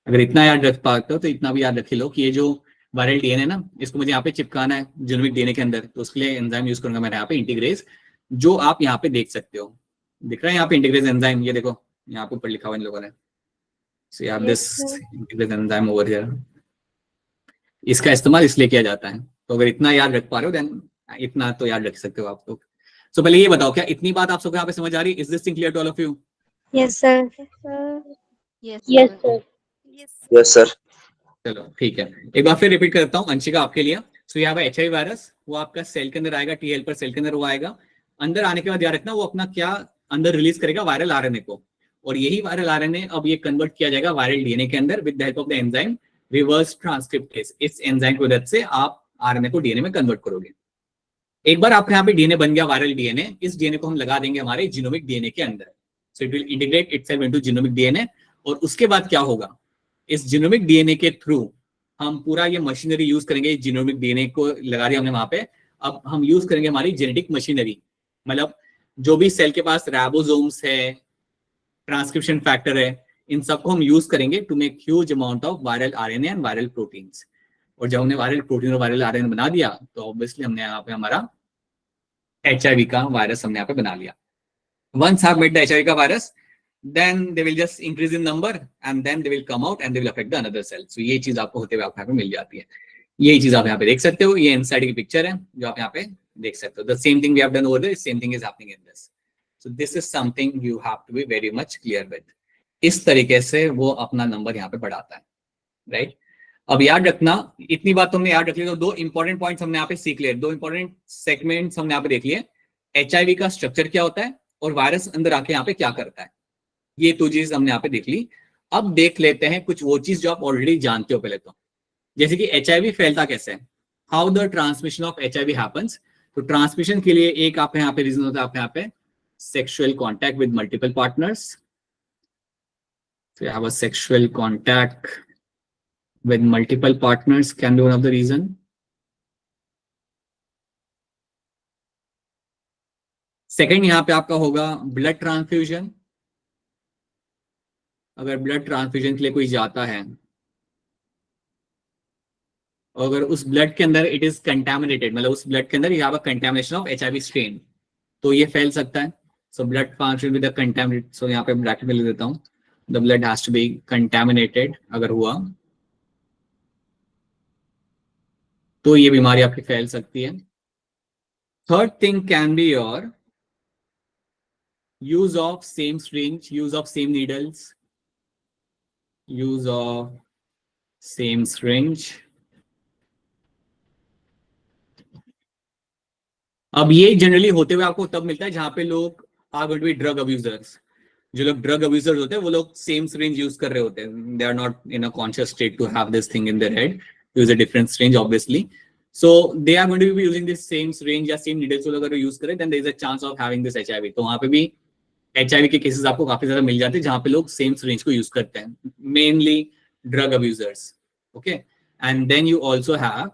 अगर इतना याद रख पाते हो तो इतना भी याद रख लो कि ये जो वायरल डीएनए ना, इसको मुझे यहाँ पे चिपकाना है जेनेटिक डीएनए के अंदर, तो उसके लिए एंजाइम यूज करूंगा मैं यहाँ पे इंटीग्रेज, जो आप यहाँ पे देख सकते हो। दिख रहा है यहाँ पे इंटीग्रेज एंजाइम, ये देखो यहाँ पे ऊपर लिखा हुआ इन लोगों ने, so you have Yes, this sir. Integrase enzyme over here. इसका इस्तेमाल इसलिए किया जाता है, तो अगर इतना याद रख पा रहे हो देन इतना तो याद रख सकते हो आप लोग। सो पहले ये बताओ, क्या इतनी बात आप सबको यहाँ पे समझ आ रही है? Is this thing clear to all of you? Yes, sir. Yes, sir. Yes sir. चलो ठीक है, एक बार फिर रिपीट करता हूँ अंशिका आपके लिए। सो यहाँ पे HIV वायरस, वो आपका सेल के अंदर आएगा, टी हेल्पर सेल के अंदर वो आएगा, अंदर आने के बाद याद रखना वो अपना क्या अंदर रिलीज करेगा, वायरल आरएनए को, और यही वायरल आरएनए अब ये कन्वर्ट किया जाएगा वायरल डीएनए के अंदर with the help of the enzyme reverse transcriptase. इस एंजाइम की मदद से आप आरएनए को डीएनए में कन्वर्ट करोगे। एक बार आपके यहाँ पे डीएनए बन गया वायरल डीएनए, इस डीएनए को हम लगा देंगे हमारे जीनोमिक डीएनए के अंदर, so it will integrate itself into genomic DNA. और उसके बाद क्या होगा, इस जीनोमिक डीएनए के थ्रू हम पूरा ये मशीनरी यूज करेंगे, जीनोमिक डीएनए को लगा दिया हमने वहां पे, अब हम यूज करेंगे हमारी जेनेटिक मशीनरी, मतलब जो भी सेल के पास राइबोसोम्स है, ट्रांसक्रिप्शन फैक्टर है, इन सबको हम यूज करेंगे to make huge amount of viral RNA and viral proteins. और जब हमने वायरल प्रोटीन और वायरल आरएनए बना दिया तो ऑब्वियसली हमने यहाँ पे हमारा HIV का वायरस हमने यहाँ पे बना लिया। Once have made the HIV का virus, then they will just increase in number and then they will come out and they will affect the another cell. So ये चीज आपको होते हुए आप यहाँ पे मिल जाती है। यही चीज आप यहाँ पे देख सकते हो, ये इनसाइड की पिक्चर है जो आप यहाँ पे देख सकते हो। The same thing we have done over there, same thing is happening in this. So this is something you have to be very much clear with. इस तरीके से वो अपना नंबर यहाँ पे बढ़ाता है, राइट? अब याद रखना, इतनी बात तुमने याद रख ली तो दो इंपॉर्टेंट पॉइंट्स हमने यहाँ पे सीख लिए, दो इंपॉर्टेंट सेगमेंट्स हमने यहाँ पे देख लिए। HIV का स्ट्रक्चर क्या होता है और वायरस अंदर आके यहाँ पे क्या करता है, ये तो चीज हमने यहाँ पे देख ली। अब देख लेते हैं कुछ वो चीज जो आप ऑलरेडी जानते हो पहले तो, जैसे कि HIV फैलता कैसे है, how the transmission of HIV happens. तो ट्रांसमिशन के लिए एक आप यहाँ पे रीजन होता है, आप यहाँ पे sexual contact with multiple partners, so you have a sexual contact with multiple partners can be one of the reason. Second यहाँ पे आपका होगा ब्लड ट्रांसफ्यूजन। अगर ब्लड ट्रांसफ्यूजन के लिए कोई जाता है, अगर उस ब्लड के अंदर इट इज कंटेमिनेटेड, मतलब उस ब्लड के अंदर यह कंटेमिनेशन ऑफ HIV स्ट्रेन, तो ये फैल सकता है। So blood transfusion with contaminated, so यहाँ पे ब्रैकेट में लिख देता हूँ, the blood has to be contaminated. अगर हुआ तो ये बीमारी आपकी फैल सकती है। Third thing can be your use of same syringe, use of same needles, use of same syringe. अब ये जनरली होते हुए आपको तब मिलता है जहां पे लोग are going to be drug abusers. जो लोग ड्रग अब्यूजर्स होते हैं वो लोग सेम syringe यूज कर रहे होते हैं, they are not in a conscious state to have this thing in their head, use a different syringe obviously, so they are going to be using this same syringe या same needles को अगर use करें then there is a chance of having this HIV। तो वहां पे भी HIV के cases आपको काफी ज्यादा मिल जाते हैं जहां पे लोग सेम syringe को यूज करते हैं, mainly drug abusers. Okay, and then you also have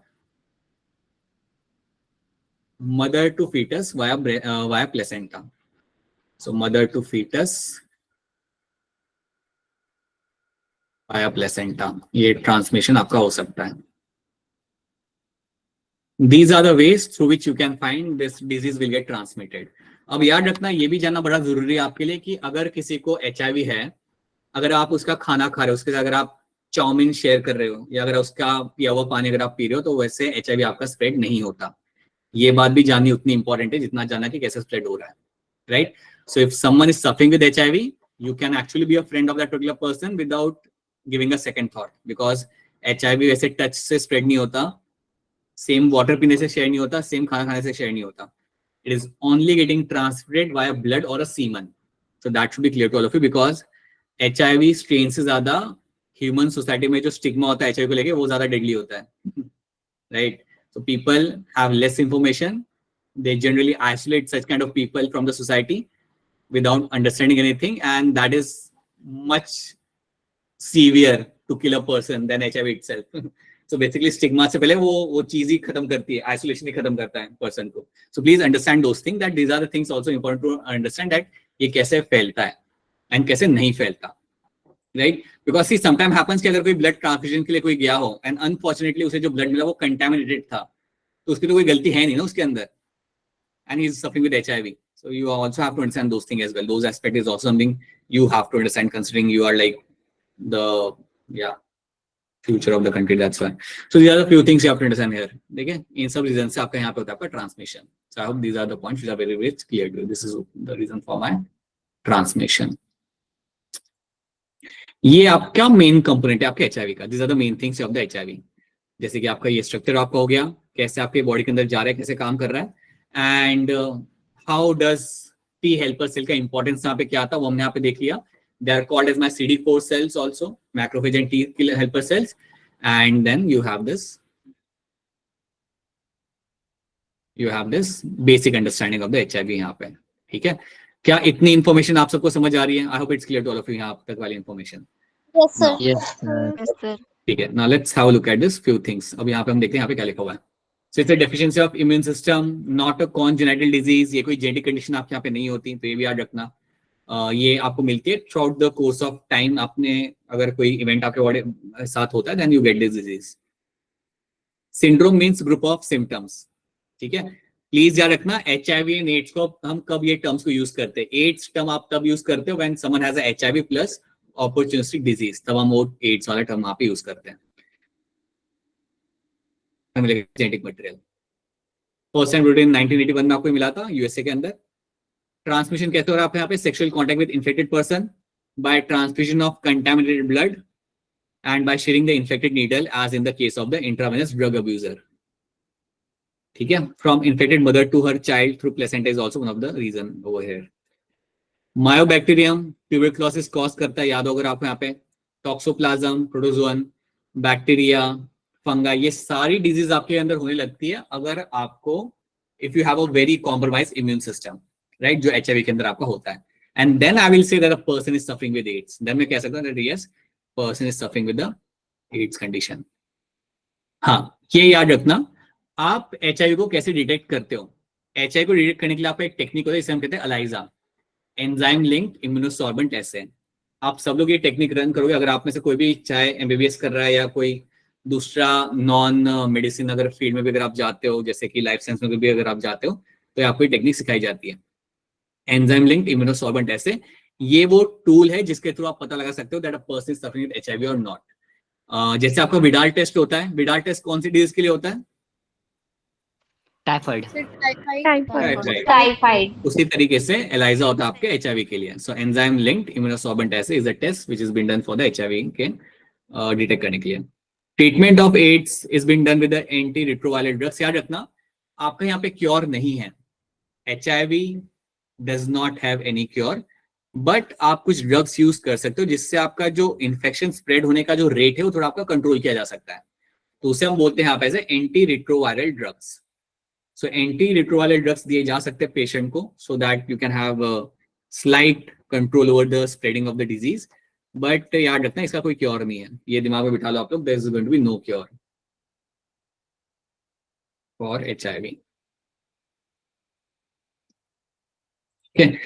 mother to foetus via placenta. So mother to foetus via placenta, ये ट्रांसमिशन आपका हो सकता है। These are the ways through which you can find this disease will get transmitted. अब याद रखना, ये भी जानना बड़ा जरूरी है आपके लिए कि अगर किसी को HIV है, अगर आप उसका खाना खा रहे हो, उसके साथ अगर आप चाउमीन शेयर कर रहे हो या अगर उसका पिया हुआ पानी अगर आप पी रहे हो, तो वैसे HIV आपका स्प्रेड नहीं होता। ये बात भी जाननी उतनी इंपॉर्टेंट है जितना जानना कि कैसे स्प्रेड हो रहा है, right? So if someone is suffering with HIV, you can actually be a friend of that particular person without giving a second thought, because HIV वैसे टच से स्प्रेड नहीं होता, सेम वाटर पीने से शेयर नहीं होता, सेम खाना खाने से शेयर नहीं होता। It is only getting transmitted via blood or a semen. So that should be clear to all of you, because HIV strain से ज्यादा ह्यूमन सोसाइटी में जो स्टिग्मा होता है HIV को लेके वो ज्यादा डेडली होता है, right? So people have less information. They generally isolate such kind of people from the society. without understanding anything, and that is much severe to kill a person than HIV itself. So basically stigma से पहले वो चीज ही खत्म करती है, isolation ही खत्म करता है person को. So please understand those things, that these are the things also important to understand, that ये कैसे फैलता है and कैसे नहीं फैलता, right? Because see sometimes happens कि अगर कोई blood transfusion के लिए कोई गया हो and unfortunately उसे जो blood मिला वो contaminated था, तो उसकी तो कोई गलती है नहीं ना उसके अंदर, and he is suffering with HIV. So you also have to understand those things as well. Those aspects is also something you have to understand, considering you are like the future of the country. That's why. So these are the few things you have to understand here. Okay, in some reasons से आपका यहाँ पे होता है आपका transmission. So I hope these are the points which are very very clear to you. This is the reason for my transmission. ये आपका main component है आपके HIV का. These are the main things of the HIV. जैसे कि आपका ये structure आपका हो गया, कैसे आपके बॉडी के अंदर जा रहा है, कैसे काम कर रहा है, and how does T helper cell का इंपॉर्टेंस यहाँ पे क्या था वो हमने यहाँ पे देख लिया. They are called as my CD4 cells also, macrophage and T helper cells, and then you have this basic understanding of the HIV यहाँ पे. ठीक है, क्या इतनी इंफॉर्मेशन आप सबको समझ आ रही है? I hope it's clear to all of you यहाँ तक वाली information. Yes, sir. Yes, sir. Yes, sir. ठीक है, now let's have a look at this few things. अब यहाँ पे हम देखते हैं यहाँ पे क्या लिखा हुआ है. So it's a deficiency of immune system, not a congenital disease. ये कोई जेनेटिक कंडीशन आपके यहाँ पे नहीं होती, तो ये भी याद रखना. ये आपको मिलती है throughout the course of time. आपने अगर कोई इवेंट आपके बॉडी साथ होता है then you get this disease. Syndrome means group of symptoms. ठीक है, प्लीज याद रखना HIV एंड एड्स को हम कब ये टर्म्स को यूज करते हैं. एड्स टर्म आप तब यूज करते हो when someone has a HIV plus opportunistic disease, तब हम वो एड्स वाला टर्म आप यूज करते हैं. Genetic material first time rooted 1981 में आपको मिला था यूएसए के अंदर. ट्रांसमिशन कैसे हो रहा है यहाँ पे? Sexual contact with infected person by transfusion of contaminated blood and by sharing the infected needle as in the case of the intravenous drug abuser. ठीक है, from infected mother to her child through placenta is also one of the reason over here. Mycobacterium tuberculosis cause करता है, याद होगा आपको यहाँ पे. टॉक्सोप्लाज्म, protozoan, bacteria, फंगा, ये सारी डिजीज आपके अंदर होने लगती है अगर आपको if you have a very compromised immune system, right, जो HIV के अंदर आपका होता है. And then I will say that a person is suffering with AIDS. देन मैं कह सकता हूं that yes, person is suffering with the AIDS condition. हाँ, ये याद रखना आप HIV को कैसे डिटेक्ट करते हो. HIV को डिटेक्ट करने के लिए आपका एक टेक्निक होता है, इसे हम कहते हैं ELISA, एंजाइम लिंक्ड इम्यूनोसॉर्बेंट एसे. आप सब लोग ये टेक्निक रन करोगे. अगर आप में से कोई भी चाहे MBBS कर रहा है या कोई दूसरा नॉन मेडिसिन अगर फील्ड में भी अगर आप जाते हो, जैसे कि लाइफ साइंस में भी अगर आप जाते हो, तो आपको ये टेक्निक सिखाई जाती है, एंजाइम लिंक्ड इम्यूनोसॉर्बेंट एसे. ये वो टूल है जिसके थ्रू आप पता लगा सकते हो that a person is suffering with HIV और नॉट. जैसे आपका विडाल टेस्ट होता है. विडाल टेस्ट कौन सी डिजीज के लिए होता है? टाइफाइड. Typhoid. उसी तरीके से ELISA होता है आपके HIV के लिए. So enzyme linked immunosorbent assay is a test which is been done for the HIV के डिटेक्ट करने के लिए. Treatment of AIDS is been done with the anti retroviral drugs. याद रखना आपका यहाँ पे क्योर नहीं है. HIV does not have any cure, but आप कुछ ड्रग्स यूज कर सकते हो जिससे आपका जो इन्फेक्शन स्प्रेड होने का जो रेट है वो थोड़ा आपका कंट्रोल किया जा सकता है. तो उसे हम बोलते हैं यहाँ पे as anti retroviral drugs. So anti retroviral drugs दिए जा सकते हैं पेशेंट को so that you can have slight control over the spreading of the disease. But याद रखना इसका कोई क्योर नहीं है, ये दिमाग में बिठा लो आप लोग. There is going to be no cure for HIV. Okay,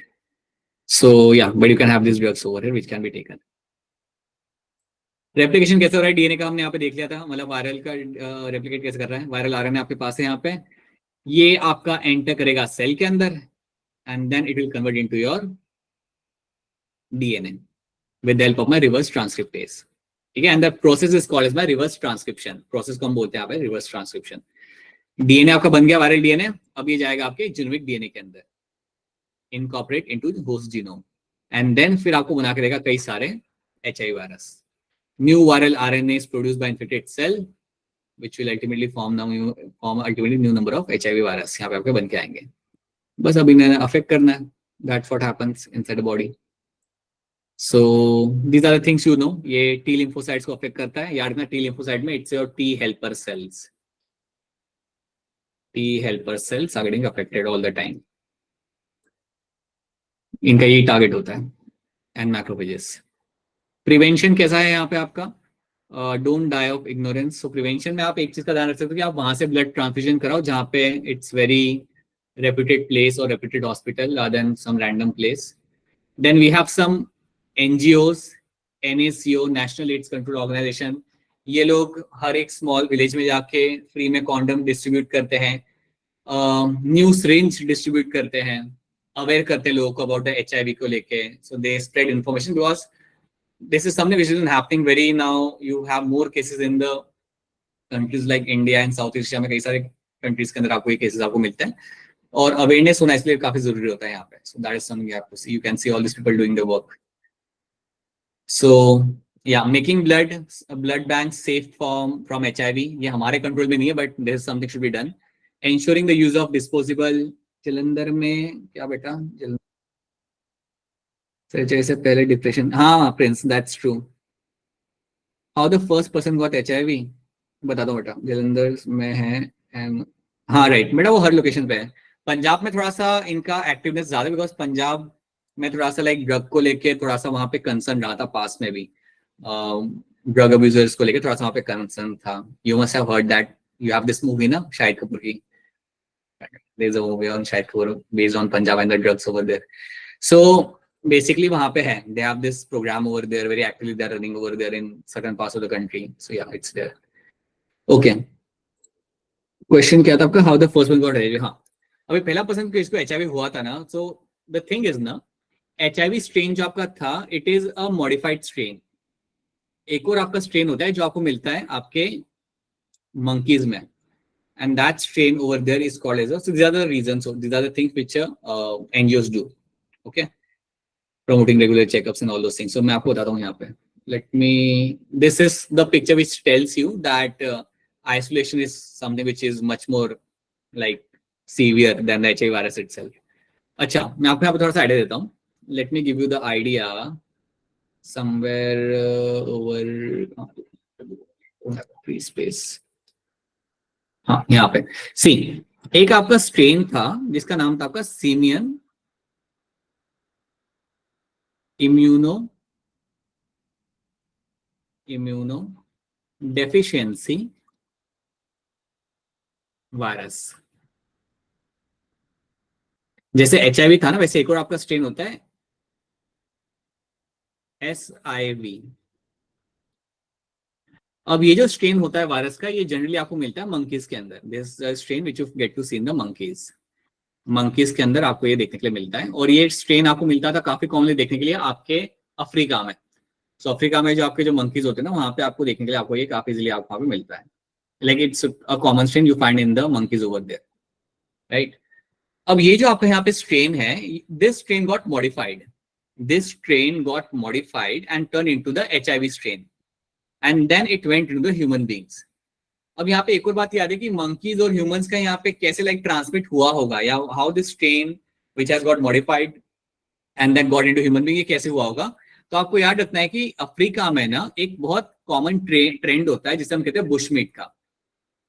so yeah, but you can have these drugs over here which can be taken. Replication कैसे हो रहा है DNA का हमने यहाँ पे देख लिया था, मतलब वायरल का रेप्लिकेट कैसे कर रहा है. वायरल RNA आपके पास है यहाँ पे, ये आपका एंटर करेगा सेल के अंदर and then it will convert into your DNA with the help of my reverse transcriptase. ठीक है, and the process is called as my reverse transcription. Process को हम बोलते हैं यहाँ पे रिवर्स ट्रांसक्रिप्शन. DNA आपका बन गया वायरल DNA. अब ये जाएगा आपके जेनेटिक DNA के अंदर, incorporate into the host genome, and then फिर आपको बना के देगा कई सारे HIV virus. New viral RNA is produced by infected cell which will ultimately form new number of HIV virus. यहाँ पे आपके बन के आएंगे. बस अब इन्हें अफेक्ट करना है. That's what happens inside the body. So these are the things you know. ये T lymphocytes को अफेक्ट करता है. याद रखना T lymphocyte में it's your T helper cells. T helper cells are getting affected all the time. इनका यही target होता है एंड मैक्रोफेजेस। प्रिवेंशन कैसा है यहाँ पे आपका? Don't die of ignorance. So prevention में आप एक चीज का ध्यान रख सकते हो कि आप वहां से ब्लड ट्रांसफ्यूजन कराओ जहाँ पे it's very reputed place or reputed hospital rather than some random place. Then we have some NGOs, NACO, National AIDS Control Organization. ये लोग हर एक स्मॉल विलेज में जाके फ्री में कॉन्डम डिस्ट्रीब्यूट करते हैं, न्यू सिरिंज डिस्ट्रीब्यूट करते हैं, अवेयर करते हैं लोगों को अबाउट द HIV को लेके. So they spread information because this is something which is happening very now. You have more cases in the countries like India and South Asia में कई सारे कंट्रीज के अंदर आपको ये केसेस आपको मिलते हैं और अवेयरनेस होना इसलिए काफी जरूरी होता है यहाँ पे. So that is something you have to see. You can see all this people doing the work. So या making blood bank safe from HIV ये हमारे कंट्रोल में नहीं है but this is something should be done. Ensuring the use of disposable. Jalandhar में क्या बेटा से पहले डिप्रेशन. हाँ Prince that's true. How the first person got HIV बता दो बेटा. जलंधर में है एंड हाँ राइट बेटा वो हर लोकेशन पे है. पंजाब में थोड़ा सा इनका एक्टिवनेस ज्यादा बिकॉज पंजाब में थोड़ा सा लाइक ड्रग को लेके थोड़ा सा वहां पे कंसर्न रहा था पास में भी. ड्रग अब्यूजर्स को लेके थोड़ा सा वहां पे कंसर्न था. You must have heard that. You have this movie ना शाहिद कपूर की. There is a movie on Shahid Kapoor based on Punjab and the drugs over there. So basically वहां पे है. They have this program over there very actively. They are running over there in certain parts of the country. So yeah, it's there. Okay. Question क्या था आपका? How the first one got HIV? हाँ. अभी पहला person को इसको HIV हुआ था ना. So the thing is ना, HIV strain जो आपका था, it is a modified strain. एक और आपका strain होता है जो आपको मिलता है आपके monkeys में. And that strain over there is called as a. So these are the reasons. So these are the things which NGOs do. Okay. Promoting regular checkups and all those things. So मैं आपको बताता हूँ यहाँ पे. Let me. This is the picture which tells you that isolation is something which is much more like severe than the HIV virus itself. अच्छा मैं आपको यहाँ पे थोड़ा सा आइडिया देता हूँ. Let me give you the idea somewhere over free space. हाँ यहाँ पे. See एक आपका स्ट्रेन था जिसका नाम था आपका सीमियन immunodeficiency वायरस. जैसे HIV था ना वैसे एक और आपका स्ट्रेन होता है SIV. अब ये जो स्ट्रेन होता है वायरस का ये जनरली आपको मिलता है मंकीज के अंदर. This strain which you get to see in the monkeys के अंदर आपको ये देखने के लिए मिलता है. और ये स्ट्रेन आपको मिलता था काफी कॉमनली देखने के लिए आपके अफ्रीका में. सो अफ्रीका में जो आपके जो मंकीज होते हैं ना वहां पे आपको देखने के लिए आपको ये काफी इजीली आपको वहां पे मिलता है. Like it's a common strain you find in the monkeys over there. Right. अब ये जो आपका यहाँ पे स्ट्रेन है this strain got modified. This strain got modified and turn into the HIV strain and then it went into the human beings. अब यहाँ पे एक और बात याद है कि मंकीज और ह्यूमंस का यहाँ पे कैसे लाइक ट्रांसमिट हुआ होगा या how this strain which has got modified and then got into human being ये कैसे हुआ होगा. तो आपको याद रखना है कि अफ्रीका में ना एक बहुत कॉमन ट्रेंड होता है जिसे हम कहते हैं बुशमीट का.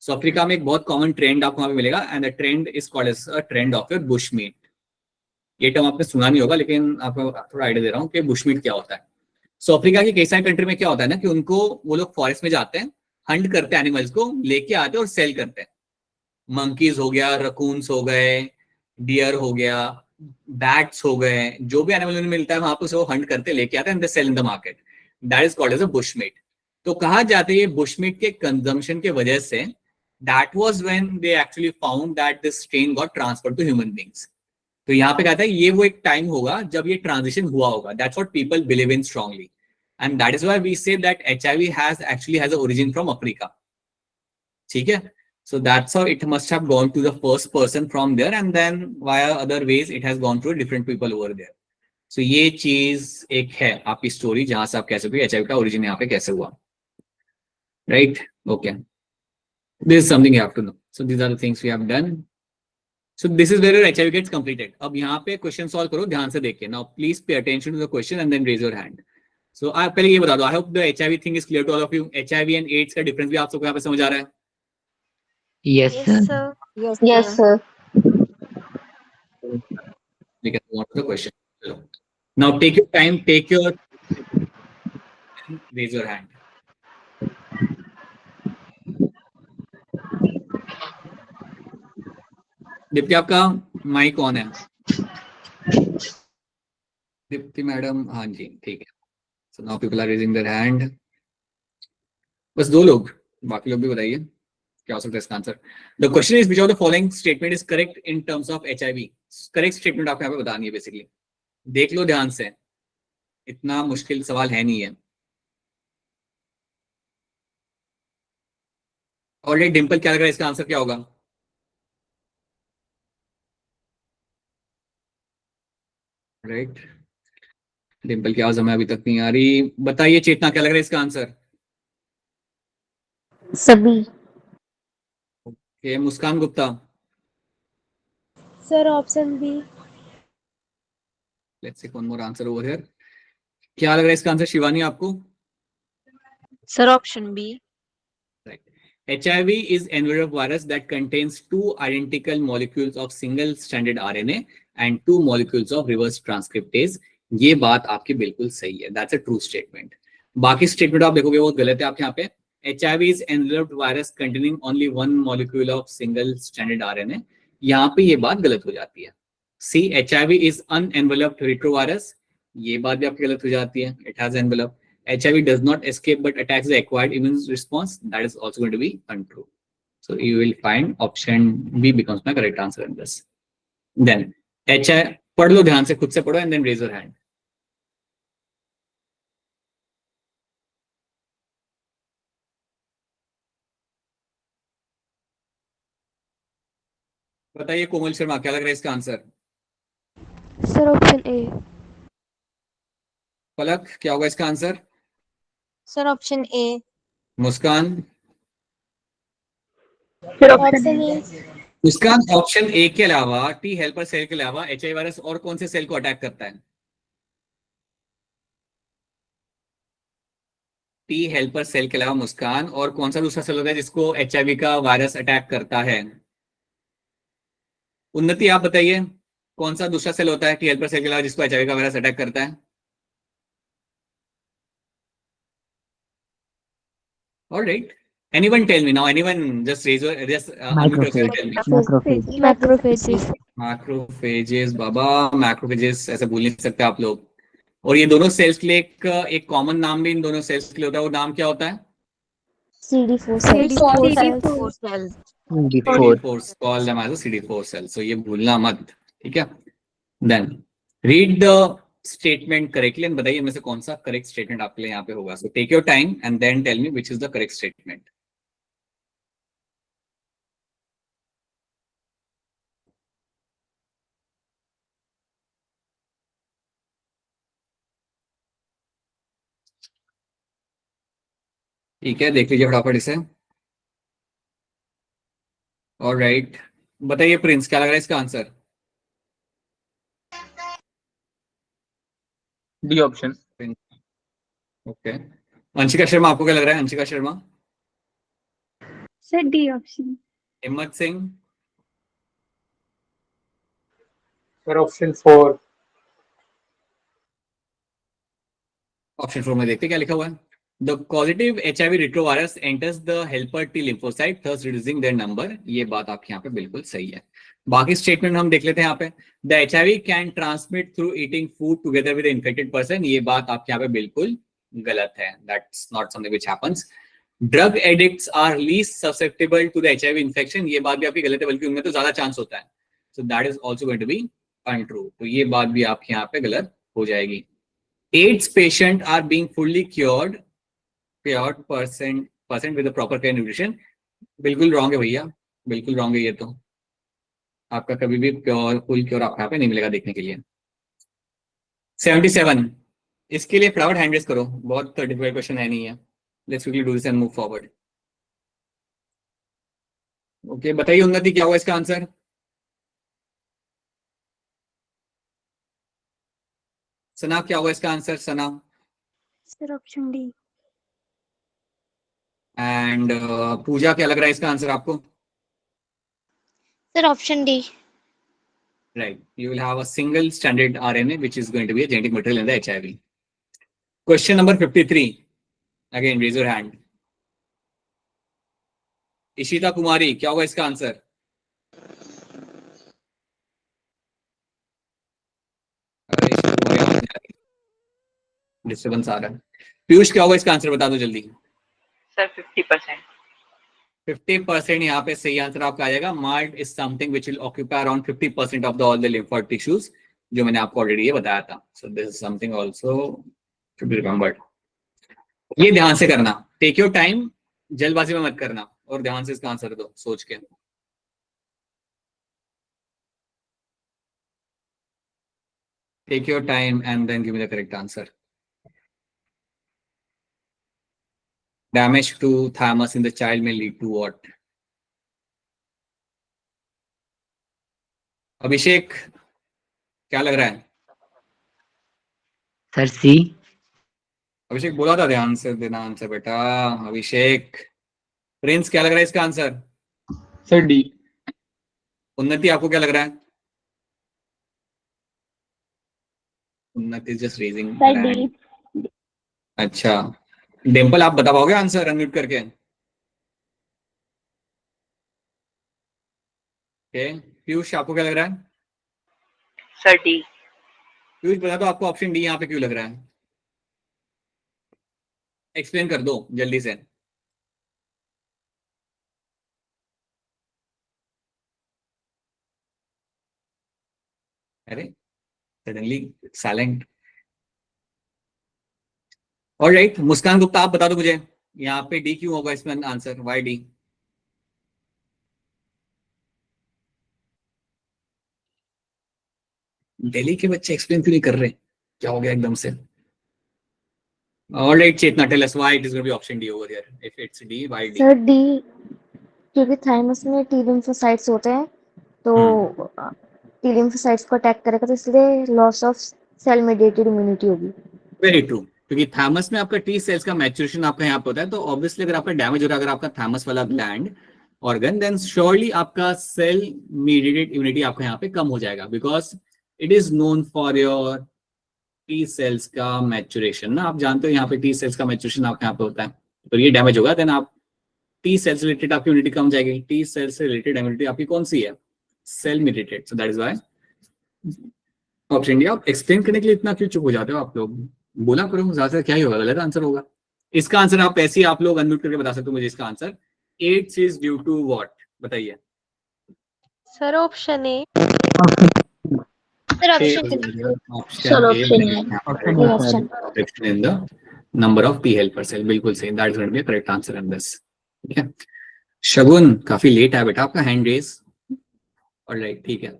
सो अफ्रीका में एक बहुत कॉमन ट्रेंड आपको वहां पे मिलेगा and the trend is called as a trend of your bushmeat. ये टर्म आपने सुना नहीं होगा लेकिन आपको थोड़ा आइडिया दे रहा हूँ कि बुशमीट क्या होता है. सो अफ्रीका की कई सारी कंट्री में क्या होता है ना कि उनको वो लोग फॉरेस्ट में जाते हैं, हंट करते हैं एनिमल्स को, लेके आते हैं और सेल करते हैं. मंकीज हो गया, रकून्स हो गए, डियर हो गया, बैट्स हो गए, जो भी एनिमल उन्हें मिलता है वहां पर वो हंट करते लेके आते हैं and they sell in the market. That is called as a bushmeat. तो कहा जाता है ये बुशमीट के कंजम्पशन के वजह से that was when they actually found that this strain got transferred to human beings. तो यहाँ पे कहता है ये वो एक टाइम होगा जब ये ट्रांजिशन हुआ होगा. That's what people believe in strongly. And that is why we say that HIV has an origin from Africa. ठीक है? So that's how it must have gone to the first person from there and then via other ways it has gone to different people over there. So ये चीज एक है आपकी story जहां से आप कह सकते हो HIV का ओरिजिन यहाँ पे कैसे हुआ. Right? Okay. This is something you have to know. So these are the things we have done. So this is where your HIV gets completed. अब यहाँ पे क्वेश्चन सॉल्व करो ध्यान से देख के. Now please pay attention to the question and then raise your hand. So आप पहले ये बता दो. I hope the HIV thing is clear to all of you. HIV एंड AIDS का डिफरेंस भी आप सबको यहाँ पे समझ आ रहा है? Yes, Yes, sir. sir. Yes, sir. We can move on to the question. चलो, now take your time, take your, raise your hand. Deepti आपका माइक ऑन है। दीप्ति मैडम, हाँ जी ठीक है। So now people are raising their hand. बस 2 लोग, बाकी लोग भी बताइए क्या हो सकता है इसका answer. The question is which of the following statement is correct in terms of HIV। Correct statement आपको यहाँ पे बतानी है बेसिकली। देख लो ध्यान से, इतना मुश्किल सवाल है नहीं है। ऑलरेडी डिम्पल क्या लग रहा है इसका आंसर क्या होगा? राइट, डिम्पल की आवाज हमें अभी तक नहीं आ रही। बताइए चेतना, क्या लग रहा है इसका आंसर? सभी। ये Muskan Gupta, sir option B. Let's see one more answer over here. क्या लग रहा है इसका आंसर शिवानी आपको? Sir, option B. Right. HIV is envelope virus that contains 2 identical molecules of single stranded RNA and 2 molecules of reverse transcriptase. ये बात आपकी बिल्कुल सही है, that's a true statement. बाकी स्टेटमेंट आप देखोगे वो गलत है। आप यहाँ पे HIV is enveloped virus containing only 1 molecule of single stranded RNA, यहाँ पे ये बात गलत हो जाती है। C, HIV is unenveloped retrovirus, ये बात भी आपकी गलत हो जाती है। It has envelope. HIV does not escape but attacks the acquired immune response. That is also going to be untrue. So you will find option B becomes my correct answer in this. Then HIV, पढ़ लो ध्यान से, खुद से पढ़ो and then raise your hand. बताइए कोमल शर्मा, क्या लग रहा है इसका answer? Sir option A. Palak, क्या होगा इसका answer? Sir, option A. Muskan? Option A. Muskan, option A के अलावा, टी हेल्पर सेल के अलावा HIV वायरस और कौन से सेल को अटैक करता है? टी हेल्पर सेल के अलावा मुस्कान, और कौन सा दूसरा सेल होता है जिसको HIV का वायरस अटैक करता है? उन्नति आप बताइए, कौन सा दूसरा सेल होता है टी हेल्पर सेल के अलावा जिसको HIV का वायरस अटैक करता है? Alright. Anyone tell me now? Anyone just raise your, just unmute yourself and tell me. Macrophage. Macrophages. Macrophages, Baba macrophages ऐसे भूल नहीं सकते आप लोग। और ये दोनों सेल्स के लिए एक कॉमन नाम भी इन दोनों सेल्स के लिए होता है, वो नाम क्या होता है? CD4 CD4 cells। Four cells. CD4. CD4, call them as a CD4 cell. So ये भूलना मत, ठीक है? Then read the statement correctly and बताइए इनमें से कौन सा करेक्ट स्टेटमेंट आपके लिए यहाँ पे होगा. So take your time and then tell me which is the correct statement. ठीक है, देख लीजिए फटाफट इसे. ऑलराइट, बताइए प्रिंस, क्या लग रहा है इसका answer? D option. Okay, Anshika Sharma, आपको क्या लग रहा है? Anshika Sharma. Sir D option. हिम्मत सिंह. Sir option 4. ऑप्शन 4 में देखते क्या लिखा हुआ है. The positive HIV retrovirus enters the helper T lymphocyte thus reducing their number. ये बात आपके यहाँ पे बिल्कुल सही है. बाकी स्टेटमेंट हम देख लेते हैं यहाँ पे. The HIV can transmit through eating food together with the infected person. ये बात आपके यहाँ पे बिल्कुल गलत है. That's not something which happens. Drug addicts are least susceptible to the HIV infection. ये बात भी आपकी गलत है, बल्कि उनमें तो ज्यादा चांस होता है. So that is also going to be untrue. तो ये बात भी आपके यहाँ पे गलत हो जाएगी. AIDS patient are being fully cured percent with a proper care and nutrition. बिल्कुल रॉन्ग है भैया, बिल्कुल रॉन्ग है ये तो. आपका कभी भी प्योर फुल क्योर आपको यहाँ पे नहीं मिलेगा देखने के लिए. 77, इसके लिए फटाफट हैंड रेज करो, बहुत डिफिकल्ट क्वेश्चन है नहीं है. Let's quickly do this and move forward. Okay, बताइए उन्नति, क्या हुआ इसका आंसर? सना, क्या हुआ इसका answer? Sana. Sir option D. And Pooja, क्या लग रहा है इसका आंसर आपको? Sir, option D. Right. You will have a single standard RNA, which is going to be a genetic material in the HIV. Question number 53. Again, raise your hand. Ishita कुमारी, क्या होगा इसका answer? Disturbance आ रहा है. पीयूष, क्या होगा इसका answer? बता दो जल्दी. सर 50%. 50% यहाँ पे सही आंसर आपका आ जाएगा. MALT is something which will occupy around 50% of the all the lymphoid tissues, जो मैंने आपको ऑलरेडी ये बताया था. So this is something also to be remembered. ये ध्यान से करना. टेक योर टाइम, जल्दबाजी में मत करना, और ध्यान से इसका आंसर दो सोच के. Take your time and then give me the correct answer. Damage to thymus in the child may lead to what? अभिषेक, क्या लग रहा है? सर सी. अभिषेक बोला था ध्यान से देना आंसर बेटा. अभिषेक. प्रिंस, क्या लग रहा है इसका आंसर? Sir D. उन्नति, आपको क्या लग रहा है? उन्नति जस्ट रेजिंग. Sir D. अच्छा, डिम्पल आप बता पाओगे आंसर अनम्यूट करके? ओके, पीयूष आपको क्या लग रहा है? Sir D. पीयूष बता दो आपको ऑप्शन डी यहाँ पे क्यों लग रहा है? एक्सप्लेन कर दो जल्दी से. अरे सडनली साइलेंट. ऑलराइट, मुस्कान गुप्ता आप बता दो मुझे यहाँ पे डी क्यों होगा इसमें आंसर? Y D? दिल्ली के बच्चे एक्सप्लेन क्यों नहीं कर रहे? क्या हो गया एकदम से? Alright Chetna, tell us why it is going to be option D over here. If it's D, why D? Sir D, क्योंकि थाइमस में टी लिम्फोसाइट्स होते हैं, तो टी लिम्फोसाइट्स को अटैक करेगा, तो इसलिए loss of cell mediated immunity होगी. वेरी ट्रू, क्योंकि थैमस में आपका टी सेल्स का मैच्योरेशन आपका यहाँ पे होता है, तो ऑब्वियसली अगर आपका डैमेज हो रहा है अगर आपका थैमस वाला ग्लैंड ऑर्गन, देन श्योरली आपका सेल मीडिएटेड इम्यूनिटी आपका यहाँ पे कम हो जाएगा, because it is known for your T cells का मैच्योरेशन ना. आप जानते हो यहाँ पे टी सेल्स का मैच्योरेशन आपके यहाँ पे होता है, तो ये डैमेज होगा देन आप टी सेल्स रिलेटेड आपकी इम्यूनिटी कम जाएगी. टी सेल्स से रिलेटेड इम्यूनिटी आपकी कौन सी है? Cell mediated. So that is why option India. आप एक्सप्लेन करने के लिए इतना क्यों चुप हो जाते हो आप लोग? बोला करो, ज्यादा क्या ही होगा, गलत आंसर होगा. इसका आंसर आप ऐसे ही आप लोग अनम्यूट करके बता सकते हो मुझे इसका answer. AIDS is due to what? बताइए. Sir option A. Sir option option in the number of T helper cell. बिल्कुल सही. That is going to be correct answer in this. ठीक है. शगुन, काफी लेट है बेटा आपका हैंड रेस. ऑलराइट, ठीक है.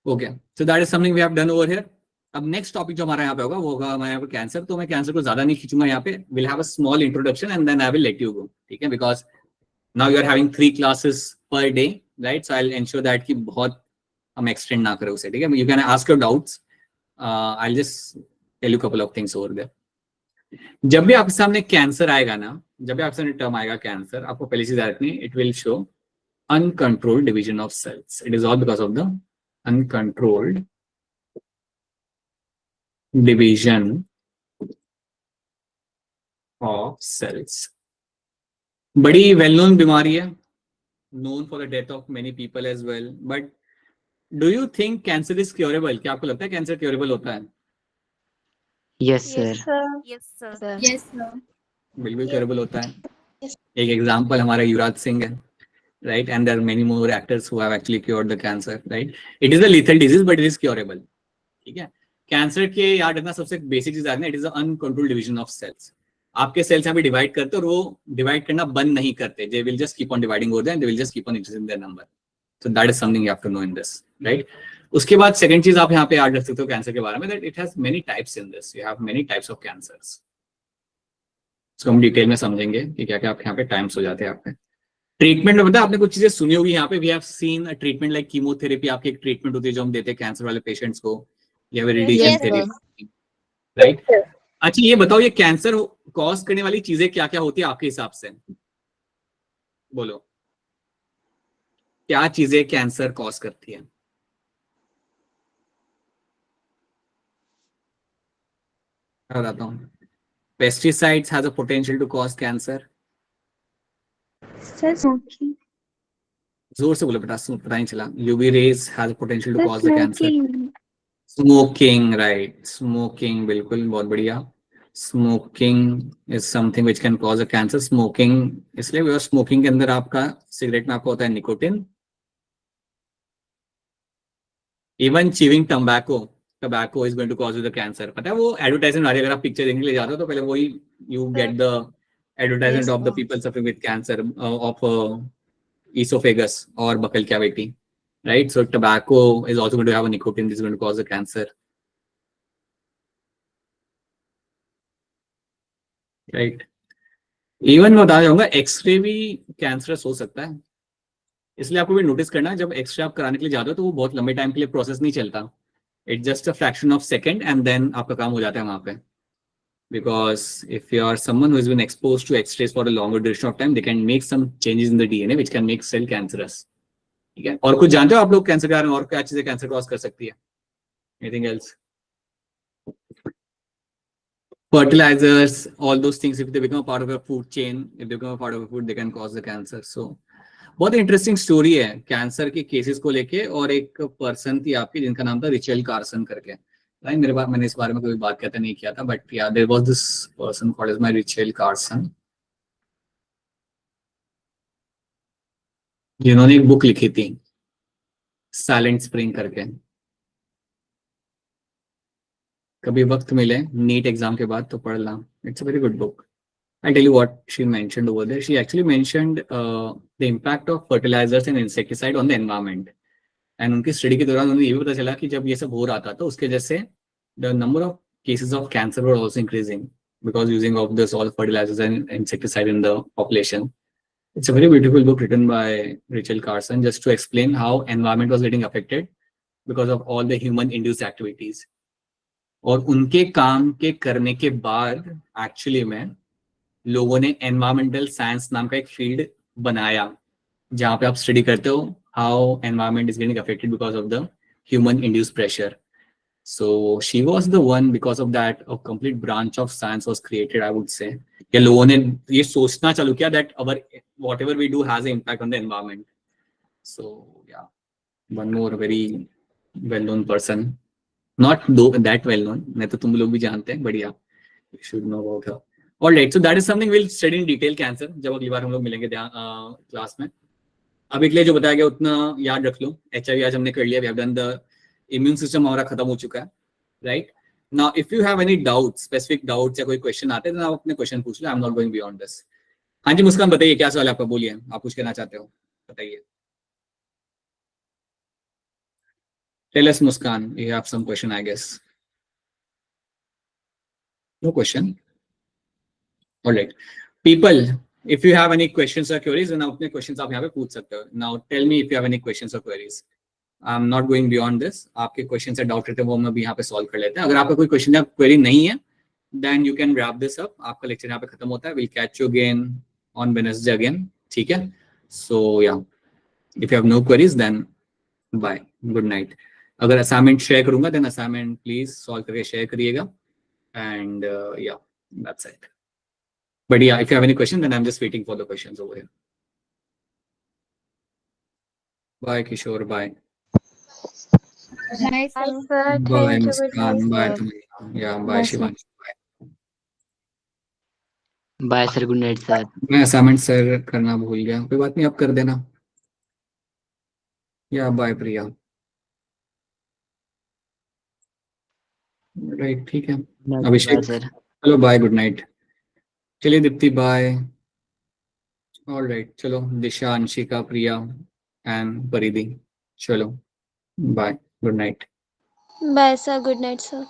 Okay, so that is something we have done over here. अब नेक्स्ट टॉपिक जो हमारा यहाँ पे होगा वो होगा हमारे यहाँ पे कैंसर. तो मैं कैंसर को ज्यादा नहीं खींचूंगा यहाँ पे. Will have a small introduction and then I will let you go. ठीक है, because now you are having 3 classes per day, right? So I will ensure that कि बहुत हम एक्सटेंड ना करें उसे. ठीक है, you can ask your doubts. I will just tell you couple of things over there. जब भी आपके सामने कैंसर आएगा ना, जब भी आपके सामने टर्म आएगा कैंसर, आपको पहली चीज रखनी, it will show uncontrolled division of cells. It is all because of the uncontrolled division of cells. बड़ी वेल नोन बीमारी है, known for the death of many people as well. But do you think cancer is curable? क्या आपको लगता है cancer curable होता है? Yes sir. Yes sir. Yes sir. बिल्कुल क्योरेबल होता है. एक एग्जांपल हमारा युवराज सिंह है, right? And there are many more actors who have actually cured the cancer, right? It is a lethal disease, but it is curable. ठीक है. Cancer के याद रखना सबसे बेसिक चीज रखना, it is uncontrolled division of cells. आपके cells यहाँ पे डिवाइड करते और वो डिवाइड करना बंद नहीं करते. They will just keep on dividing over there and they will just keep on increasing their number. So that is something you have to know in this, right? उसके बाद सेकंड चीज आप यहाँ पे याद रख सकते हो कैंसर के बारे में, that it has many types in this. You have many types of cancers. इसको हम डिटेल में समझेंगे कि क्या क्या आपके यहाँ पे टाइम्स हो जाते हैं आपके ट्रीटमेंट में. बताया आपने कुछ चीजें सुनी होगी यहाँ पे. We have seen a treatment like chemotherapy. आपकी एक ट्रीटमेंट होती है जो हम देते हैं कैंसर वाले पेशेंट्स को, या रेडिएशन थेरेपी, राइट? अच्छा, ये बताओ ये कैंसर कॉज करने वाली चीजें क्या क्या होती है आपके हिसाब से? बोलो, क्या चीजें कैंसर कॉज करती है? मैं बताता हूँ. Pesticides has a potential to cause cancer. Sir smoking जोर से बोलो बेटा, पता नहीं चला. UV rays has a potential to sir cause the cancer. Smoking Smoking, right? Smoking, बिल्कुल, बहुत बढ़िया. Smoking is something which can cause a cancer. Smoking इसलिए because smoking के अंदर आपका सिगरेट में आपका होता है nicotine. Even chewing tobacco is going to cause you the cancer. पता है वो एडवर्टाइजमेंट आ रही है, अगर आप पिक्चर देखने के लिए जाते हो तो पहले वही you get the advertisement Yes, of the sir. people suffering with cancer of esophagus or buccal cavity, right? So tobacco is also going to have a nicotine. This is going to cause a cancer, right? Even मैं बताना चाहूंगा x ray भी cancerous हो सकता है. इसलिए आपको भी नोटिस करना है, जब एक्सरे आप कराने के लिए जाते हो तो वो बहुत लंबे टाइम के लिए प्रोसेस नहीं चलता. It's just a fraction of second and then आपका काम हो जाता है वहां पे. Because if you are someone who has been exposed to X-rays for a longer duration of time, they can make some changes in the DNA which can make cell cancerous. ठीक है. और कुछ जानते हो आप लोग कैंसर के बारे में, और क्या चीजें कैंसर कॉज कर सकती है? Anything else? Fertilizers, all those things, if they become a part of your food chain, if they become a part of your food, they can cause the cancer. So बहुत interesting story है cancer के cases को लेके. और एक person थी आपकी जिनका नाम था रिचेल कार्सन करके. राइट, मेरे बात, मैंने इस बारे में कोई बात कहता नहीं किया था, but yeah there was this person called as my Rachel Carson, जिन्होंने एक बुक लिखी थी साइलेंट स्प्रिंग करके. कभी वक्त मिले नीट एग्जाम के बाद तो पढ़ना. It's a very good book. I'll tell you what she mentioned over there. She actually mentioned the impact of fertilizers and insecticide on the environment. And उनकी स्टडी के दौरान उन्हें ये भी पता चला कि जब ये सब हो रहा था तो उसके जैसे the number of cases of cancer were also increasing because using of this all fertilizers and insecticide in the population. It's a very beautiful book written by Rachel Carson just to explain how environment was getting affected because of all the human induced activities. और उनके काम के करने के बाद actually में लोगों ने एनवायरमेंटल साइंस नाम का एक फील्ड बनाया जहां पे आप स्टडी करते हो how environment is getting affected because of the human induced pressure. So she was the one, because of that a complete branch of science was created, I would say. या लोगों ने ये सोचना चालू किया that our whatever we do has a impact on the environment. So या, one more very well known person, not that well known, मैं तो तुम लोग भी जानते हैं, बढ़िया, you should know about her. All right, so that is something we'll study in detail cancer जब अगली बार हम लोग मिलेंगे क्लास में. अभी के लिए जो बताया गया उतना याद रख लो. HIV आज हमने कर लिया, we have done the immune system हमारा खत्म हो चुका है, right? Now if you have any doubts, specific doubts या कोई क्वेश्चन आते हैं तो आप अपने क्वेश्चन पूछ लो. I'm not going beyond this. हाँ जी मुस्कान, बताइए क्या सवाल है आपका, बोलिए, आप कुछ कहना चाहते हो, बताइए. Tell us Muskan, you have some question I guess. No question. All right, people, if you have any questions or queries, then अपने questions आप यहाँ पे पूछ सकते हो. Now tell me if you have any questions or queries. I'm not going beyond this. आपके questions या doubt रहते हैं वो हम अभी यहाँ पे solve कर लेते हैं. अगर आपका कोई question या query नहीं है, then you can wrap this up. आपका lecture यहाँ पे खत्म होता है. We'll catch you again on Wednesday again. ठीक है? So yeah, if you have no queries, then bye. Good night. अगर assignment share करूँगा, then assignment please solve करके share करिएगा. And yeah, that's it. But yeah, if you have any question, then I'm just waiting for the questions over here. Bye, Kishore. Bye. Bye, Bye, sir. sir. Bye, Thank you. Good night, Muskan. Bye. sir. Yeah, bye, Bye, sir. Shivanshi. Bye. Bye, sir. Good night, sir. मैं assignment sir करना भूल गया, कोई बात नहीं, आप कर देना. या बाय प्रिया. राइट, ठीक है. Bye, अभिषेक, sir. चलो बाय, गुड नाइट. चलिए दीप्ति, बाय. ऑल राइट, चलो दिशा, अंशिका, प्रिया एंड परिधि, चलो bye, good night. Bye sir good night sir